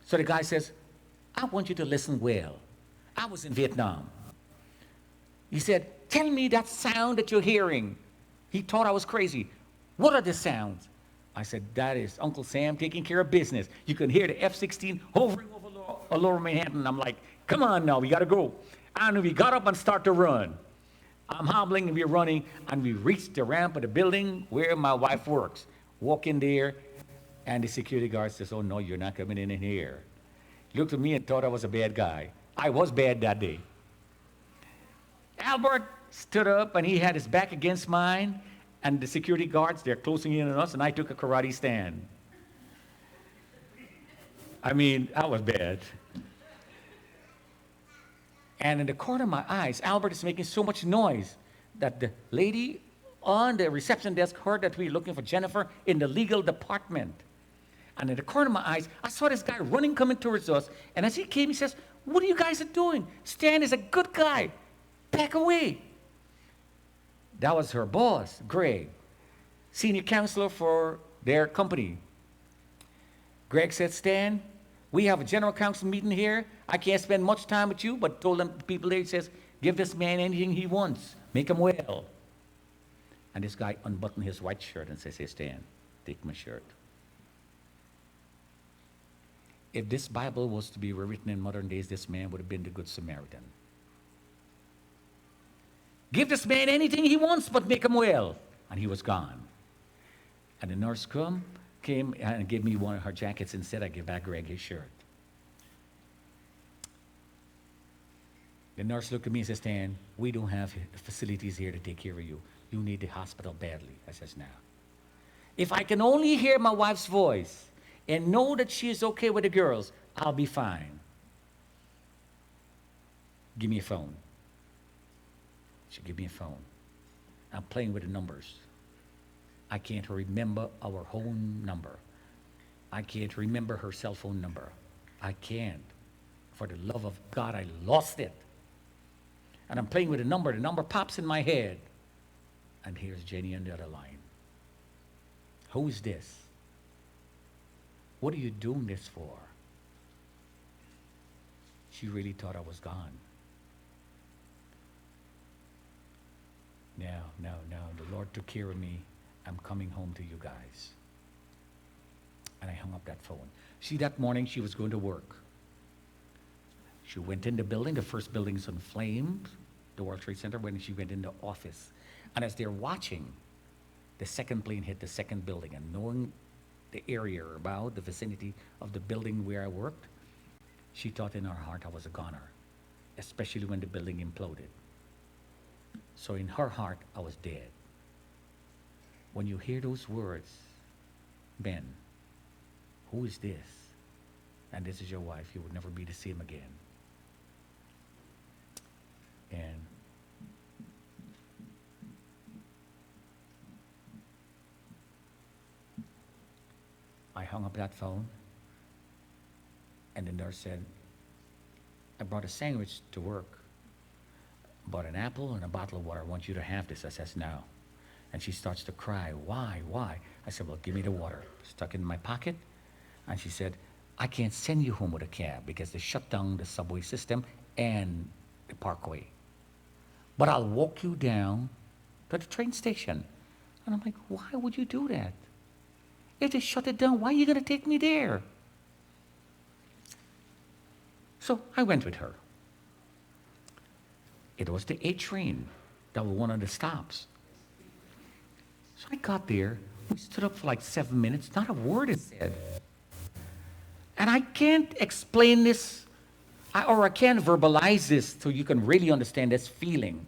So the guy says, I want you to listen well. I was in Vietnam. He said, tell me that sound that you're hearing. He thought I was crazy. What are the sounds? I said, that is Uncle Sam taking care of business. You can hear the F-16 hovering over Lower Manhattan. I'm like, come on now, we got to go. And we got up and start to run. I'm hobbling and we're running, and we reached the ramp of the building where my wife works. Walk in there, and the security guard says, oh, no, you're not coming in here. He looked at me and thought I was a bad guy. I was bad that day. Albert stood up, and he had his back against mine, and the security guards, they're closing in on us, and I took a karate stand. I mean, I was bad. And in the corner of my eyes, Albert is making so much noise that the lady on the reception desk heard that we were looking for Jennifer in the legal department. And in the corner of my eyes, I saw this guy running, coming towards us. And as he came, he says, what are you guys doing? Stan is a good guy. Back away. That was her boss, Greg, senior counselor for their company. Greg said, Stan, we have a general council meeting here. I can't spend much time with you, but told them people there, he says, give this man anything he wants. Make him well. And this guy unbuttoned his white shirt and says, hey, Stan, take my shirt. If this Bible was to be rewritten in modern days, this man would have been the Good Samaritan. Give this man anything he wants, but make him well. And he was gone. And the nurse came and gave me one of her jackets and said, I give back Greg his shirt. The nurse looked at me and said, Stan, we don't have facilities here to take care of you. You need the hospital badly. I says, now. If I can only hear my wife's voice and know that she is okay with the girls, I'll be fine. Give me a phone. She gave me a phone. I'm playing with the numbers. I can't remember our home number. I can't remember her cell phone number. I can't. For the love of God, I lost it. And I'm playing with the number pops in my head. And here's Jenny on the other line. Who is this? What are you doing this for? She really thought I was gone. No, the Lord took care of me. I'm coming home to you guys. And I hung up that phone. See, that morning she was going to work. She went in the building. The first building is on flames, the World Trade Center, when she went in the office. And as they're watching, the second plane hit the second building. And knowing the area about the vicinity of the building where I worked, she thought in her heart I was a goner, especially when the building imploded. So in her heart, I was dead. When you hear those words, Ben, who is this? And this is your wife. You will never be the same again. And I hung up that phone, and the nurse said, I brought a sandwich to work. Bought an apple and a bottle of water. I want you to have this. I says, no. And she starts to cry. Why? I said, well, give me the water. Stuck in my pocket. And she said, I can't send you home with a cab because they shut down the subway system and the parkway. But I'll walk you down to the train station. And I'm like, why would you do that? If they shut it down, why are you going to take me there? So I went with her. It was the A train that was one of the stops. So I got there. We stood up for like 7 minutes. Not a word is said. And I can't explain this, or I can't verbalize this so you can really understand this feeling.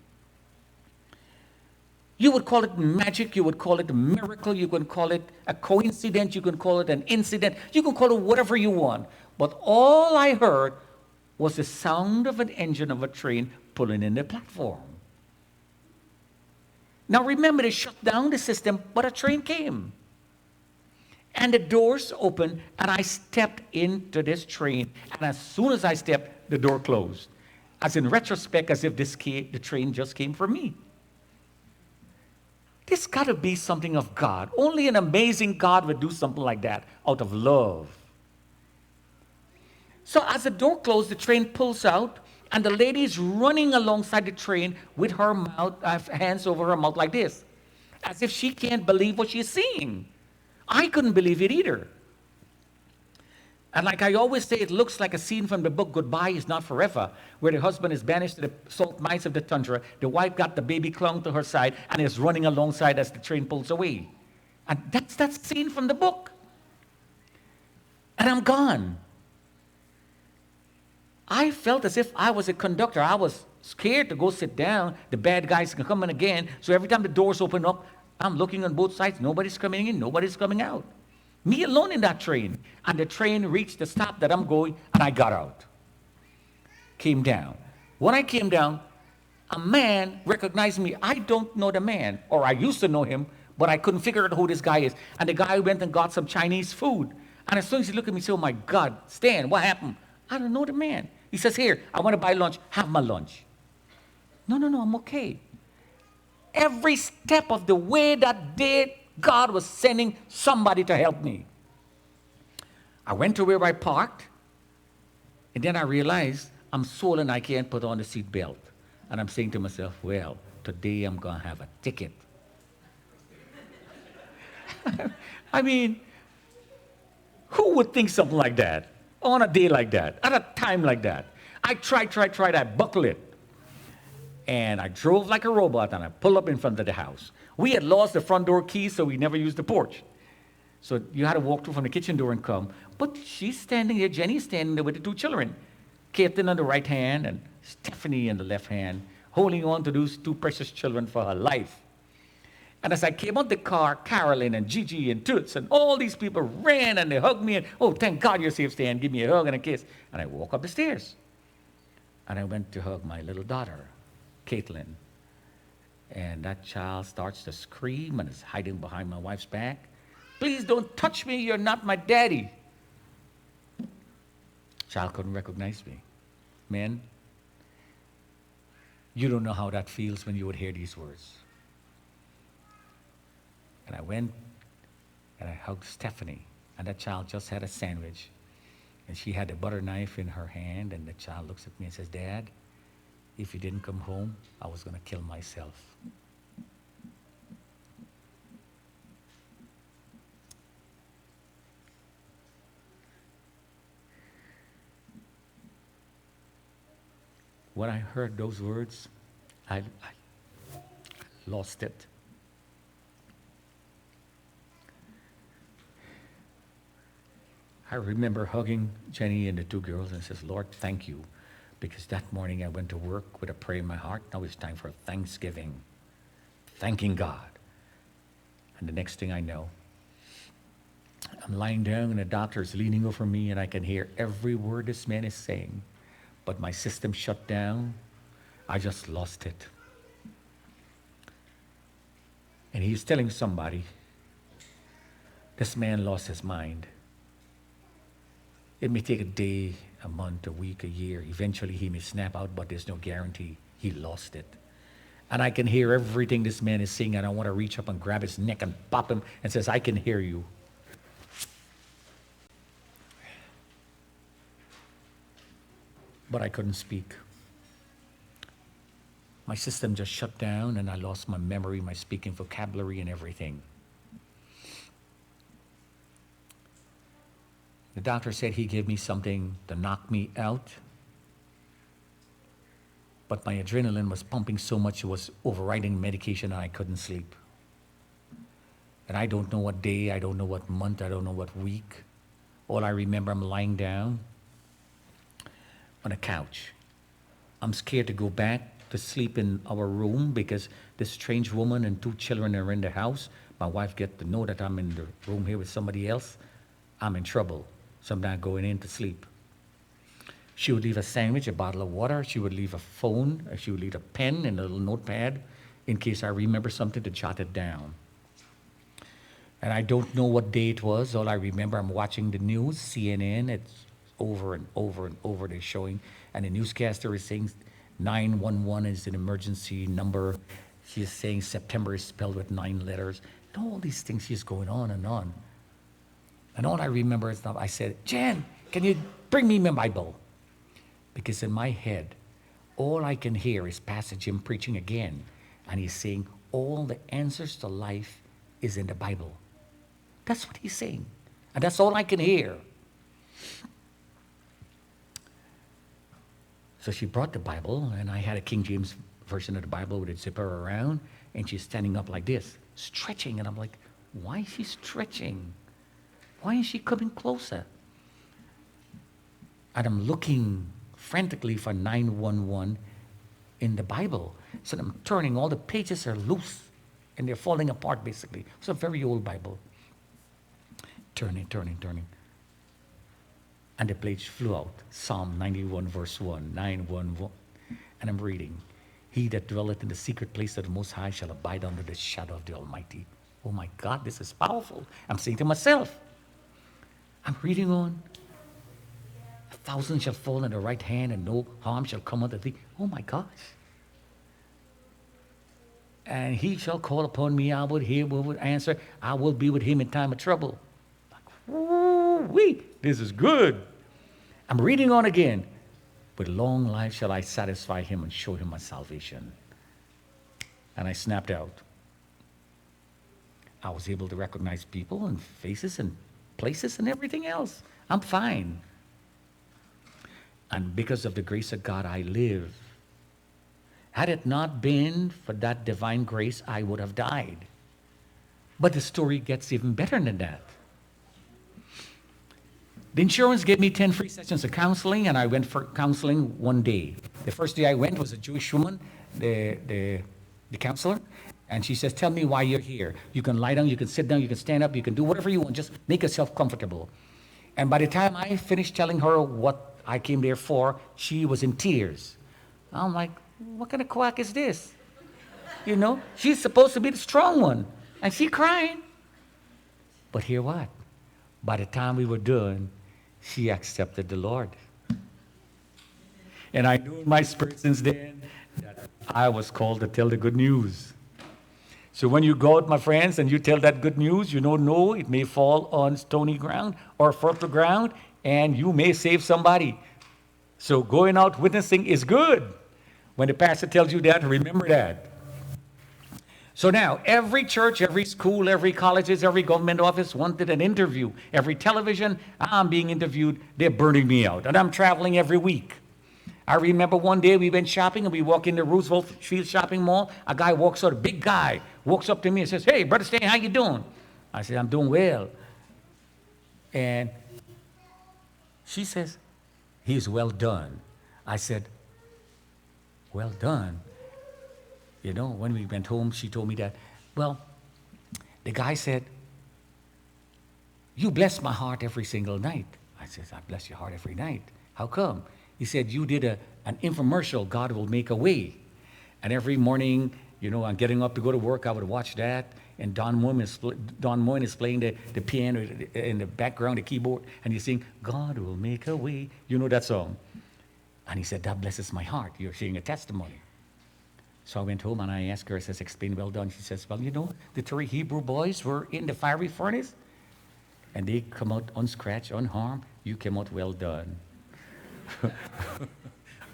You would call it magic. You would call it a miracle. You can call it a coincidence. You can call it an incident. You can call it whatever you want. But all I heard was the sound of an engine of a train pulling in the platform. Now remember, they shut down the system, but a train came. And the doors opened, and I stepped into this train. And as soon as I stepped, the door closed. As in retrospect, as if the train just came for me. This got to be something of God. Only an amazing God would do something like that out of love. So as the door closed, the train pulls out, and the lady's running alongside the train with her mouth, hands over her mouth like this, as if she can't believe what she's seeing. I couldn't believe it either. And like I always say, it looks like a scene from the book Goodbye Is Not Forever, where the husband is banished to the salt mines of the tundra, the wife got the baby clung to her side, and is running alongside as the train pulls away. And that's that scene from the book. And I'm gone. I felt as if I was a conductor. I was scared to go sit down. The bad guys can come in again. So every time the doors open up, I'm looking on both sides. Nobody's coming in, nobody's coming out. Me alone in that train. And the train reached the stop that I'm going, and I got out. Came down. When I came down, a man recognized me. I don't know the man, or I used to know him, but I couldn't figure out who this guy is. And the guy went and got some Chinese food. And as soon as he looked at me, he said, "Oh my God, Stan, what happened?" I don't know the man. He says, "Here, I want to buy lunch. Have my lunch." No, I'm okay. Every step of the way that day, God was sending somebody to help me. I went to where I parked, and then I realized I'm swollen, I can't put on the seat belt. And I'm saying to myself, well, today I'm going to have a ticket. I mean, who would think something like that on a day like that, at a time like that? I tried, I buckled it. And I drove like a robot, and I pulled up in front of the house. We had lost the front door key, so we never used the porch. So you had to walk through from the kitchen door and come. But she's standing there, Jenny's standing there with the two children. Caitlin on the right hand and Stephanie in the left hand, holding on to those two precious children for her life. And as I came out the car, Carolyn and Gigi and Toots and all these people ran and they hugged me. And, "Oh, thank God you're safe, Stan. Give me a hug and a kiss." And I walked up the stairs. And I went to hug my little daughter, Caitlin. And that child starts to scream and is hiding behind my wife's back. "Please don't touch me. You're not my daddy." Child couldn't recognize me. Men, you don't know how that feels when you would hear these words. And I went and I hugged Stephanie, and that child just had a sandwich, and she had a butter knife in her hand, and the child looks at me and says, "Dad, if you didn't come home, I was going to kill myself." When I heard those words, I lost it. I remember hugging Jenny and the two girls and says, "Lord, thank you." Because that morning I went to work with a prayer in my heart. Now it's time for Thanksgiving. Thanking God. And the next thing I know, I'm lying down and the doctor is leaning over me and I can hear every word this man is saying. But my system shut down. I just lost it. And he's telling somebody, this man lost his mind. It may take a day, a month, a week, a year. Eventually he may snap out, but there's no guarantee. He lost it. And I can hear everything this man is saying, and I want to reach up and grab his neck and pop him and says, "I can hear you." But I couldn't speak. My system just shut down and I lost my memory, my speaking vocabulary and everything. The doctor said he gave me something to knock me out. But my adrenaline was pumping so much it was overriding medication and I couldn't sleep. And I don't know what day, I don't know what month, I don't know what week. All I remember, I'm lying down on a couch. I'm scared to go back to sleep in our room because this strange woman and two children are in the house. My wife gets to know that I'm in the room here with somebody else. I'm in trouble, so I'm not going in to sleep. She would leave a sandwich, a bottle of water. She would leave a phone. She would leave a pen and a little notepad in case I remember something to jot it down. And I don't know what day it was. All I remember, I'm watching the news, CNN. It's over and over and over they're showing. And the newscaster is saying 911 is an emergency number. She's saying September is spelled with 9 letters. And all these things, she's going on and on. And all I remember is now I said, Jan, can you bring me my Bible? Because in my head, all I can hear is Pastor Jim preaching again. And he's saying, all the answers to life is in the Bible. That's what he's saying. And that's all I can hear. So she brought the Bible, and I had a King James version of the Bible with a zipper around, and she's standing up like this, stretching. And I'm like, why is she stretching? Why is she coming closer? And I'm looking frantically for 911 in the Bible. So I'm turning, all the pages are loose, and they're falling apart, basically. It's a very old Bible. Turning. And the page flew out. Psalm 91, verse 1, 911. And I'm reading. He that dwelleth in the secret place of the Most High shall abide under the shadow of the Almighty. Oh my God, this is powerful. I'm saying to myself, I'm reading on. 1,000 shall fall in the right hand, and no harm shall come unto thee. Oh my gosh. And he shall call upon me, I will hear, will answer. I will be with him in time of trouble. Woo-wee, this is good. I'm reading on again. With long life shall I satisfy him and show him my salvation. And I snapped out. I was able to recognize people and faces and places and everything else. I'm fine. And because of the grace of God, I live. Had it not been for that divine grace, I would have died. But the story gets even better than that. The insurance gave me 10 free sessions of counseling, and I went for counseling one day. The first day I went was a Jewish woman, the counselor, and she says, tell me why you're here. You can lie down, you can sit down, you can stand up, you can do whatever you want, just make yourself comfortable. And by the time I finished telling her what I came there for, she was in tears. I'm like, what kind of quack is this? You know, she's supposed to be the strong one, and she crying. But hear what? By the time we were done, she accepted the Lord. And I knew in my spirit since then that I was called to tell the good news. So when you go out, my friends, and you tell that good news, you don't know, it may fall on stony ground or fertile ground, and you may save somebody. So going out witnessing is good. When the pastor tells you that, remember that. So now, every church, every school, every colleges, every government office wanted an interview. Every television, I'm being interviewed, they're burning me out. And I'm traveling every week. I remember one day we went shopping and we walk in the Roosevelt Field Shopping Mall. A guy walks out, a big guy, walks up to me and says, hey, Brother Stanley, how you doing? I said, I'm doing well. And she says, he's well done. I said, well done. You know, when we went home, she told me that, well, the guy said, you bless my heart every single night. I said, I bless your heart every night. How come? He said, you did an infomercial, God will make a way. And every morning, you know, I'm getting up to go to work, I would watch that. And Don Moyne is playing the piano in the background, the keyboard, and he's saying, God will make a way. You know that song. And he said, that blesses my heart. You're sharing a testimony. So I went home and I asked her, I says, explain, well done. She says, well, you know, the 3 Hebrew boys were in the fiery furnace and they come out unscratched, unharmed. You came out well done.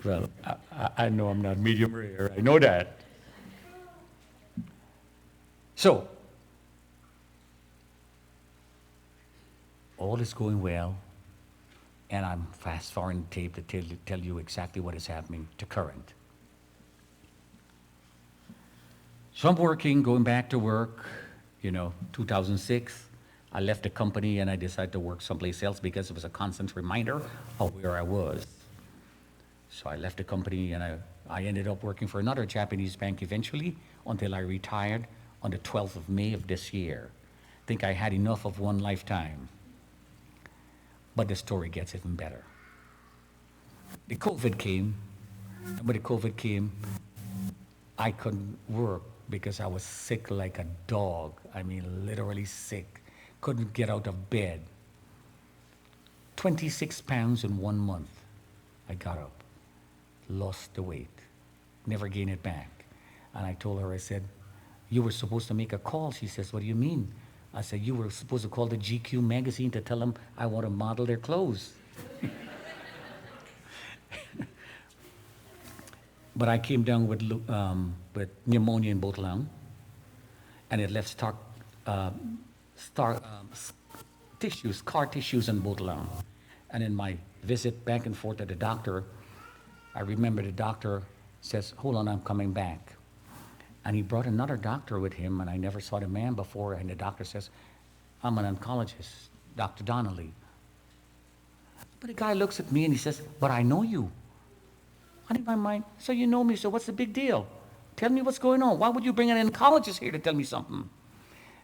Well, I know I'm not medium rare. I know that. So, all is going well, and I'm fast forwarding tape to tell you exactly what is happening to current. So I'm working, going back to work, 2006. I left the company and I decided to work someplace else because it was a constant reminder of where I was. So I left the company and I ended up working for another Japanese bank eventually until I retired on the 12th of May of this year. I think I had enough of one lifetime. But the story gets even better. The COVID came, and when the COVID came, I couldn't work because I was sick like a dog. I mean, literally sick. Couldn't get out of bed. 26 pounds in 1 month. I got up, lost the weight, never gained it back. And I told her, I said, you were supposed to make a call. She says, what do you mean? I said, you were supposed to call the GQ magazine to tell them I want to model their clothes. But I came down with pneumonia in both lungs, and it left scar tissues in both lungs. And in my visit back and forth to the doctor, I remember the doctor says, hold on, I'm coming back. And he brought another doctor with him, and I never saw the man before, and the doctor says, I'm an oncologist, Dr. Donnelly. But the guy looks at me and he says, but I know you. And in my mind, so you know me, so what's the big deal? Tell me what's going on. Why would you bring an oncologist here to tell me something?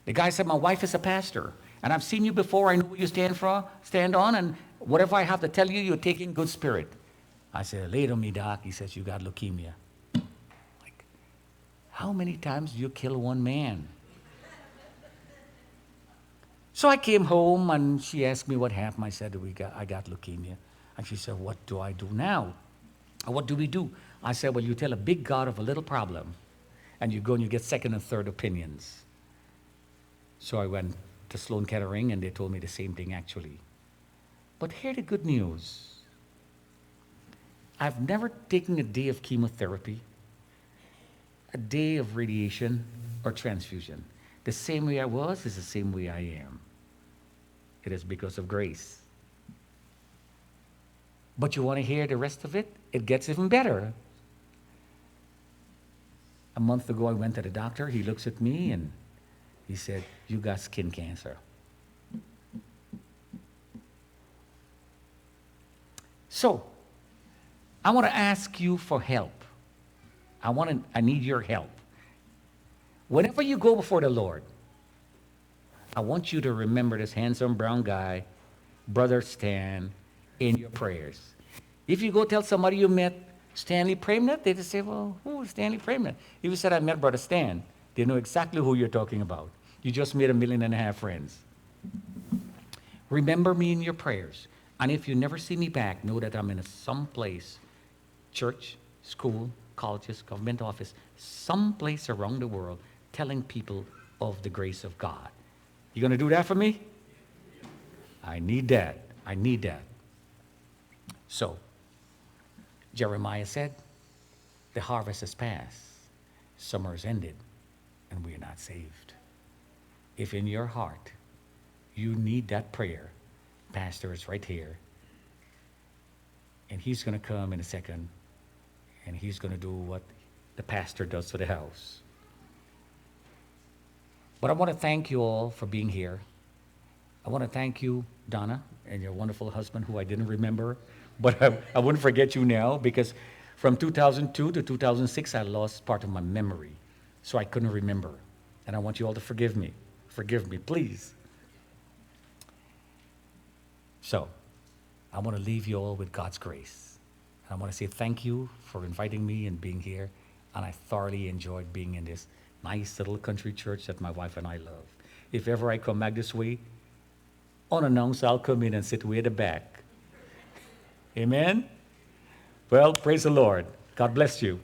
The guy said, my wife is a pastor, and I've seen you before. I know what you stand on, and whatever I have to tell you, you take in good spirit. I said, lay it on me, doc. He says, you got leukemia. Like, how many times do you kill one man? So I came home, and she asked me what happened. I said, I got leukemia. And she said, what do I do now? What do we do? I said, well, you tell a big God of a little problem, and you go and you get second and third opinions. So I went to Sloan Kettering, and they told me the same thing, actually. But hear the good news. I've never taken a day of chemotherapy, a day of radiation, or transfusion. The same way I was is the same way I am. It is because of grace. But you want to hear the rest of it? It gets even better. A month ago, I went to the doctor. He looks at me and he said, you got skin cancer. So, I want to ask you for help. I need your help. Whenever you go before the Lord, I want you to remember this handsome brown guy, Brother Stan, in your prayers. If you go tell somebody you met Stanley Praimnath, they just say, well, who is Stanley Praimnath? If you said, I met Brother Stan, they know exactly who you're talking about. You just made 1.5 million friends. Remember me in your prayers. And if you never see me back, know that I'm in some place, church, school, colleges, government office, some place around the world, telling people of the grace of God. You going to do that for me? I need that. I need that. So, Jeremiah said, the harvest has passed, summer has ended, and we are not saved. If in your heart you need that prayer, Pastor is right here, and he's going to come in a second, and he's going to do what the pastor does to the house. But I want to thank you all for being here. I want to thank you, Donna, and your wonderful husband, who I didn't remember, but I wouldn't forget you now, because from 2002 to 2006, I lost part of my memory, so I couldn't remember. And I want you all to forgive me. Forgive me, please. So, I want to leave you all with God's grace. And I want to say thank you for inviting me and being here, and I thoroughly enjoyed being in this nice little country church that my wife and I love. If ever I come back this way, unannounced, I'll come in and sit way at the back. Amen? Well, praise the Lord. God bless you.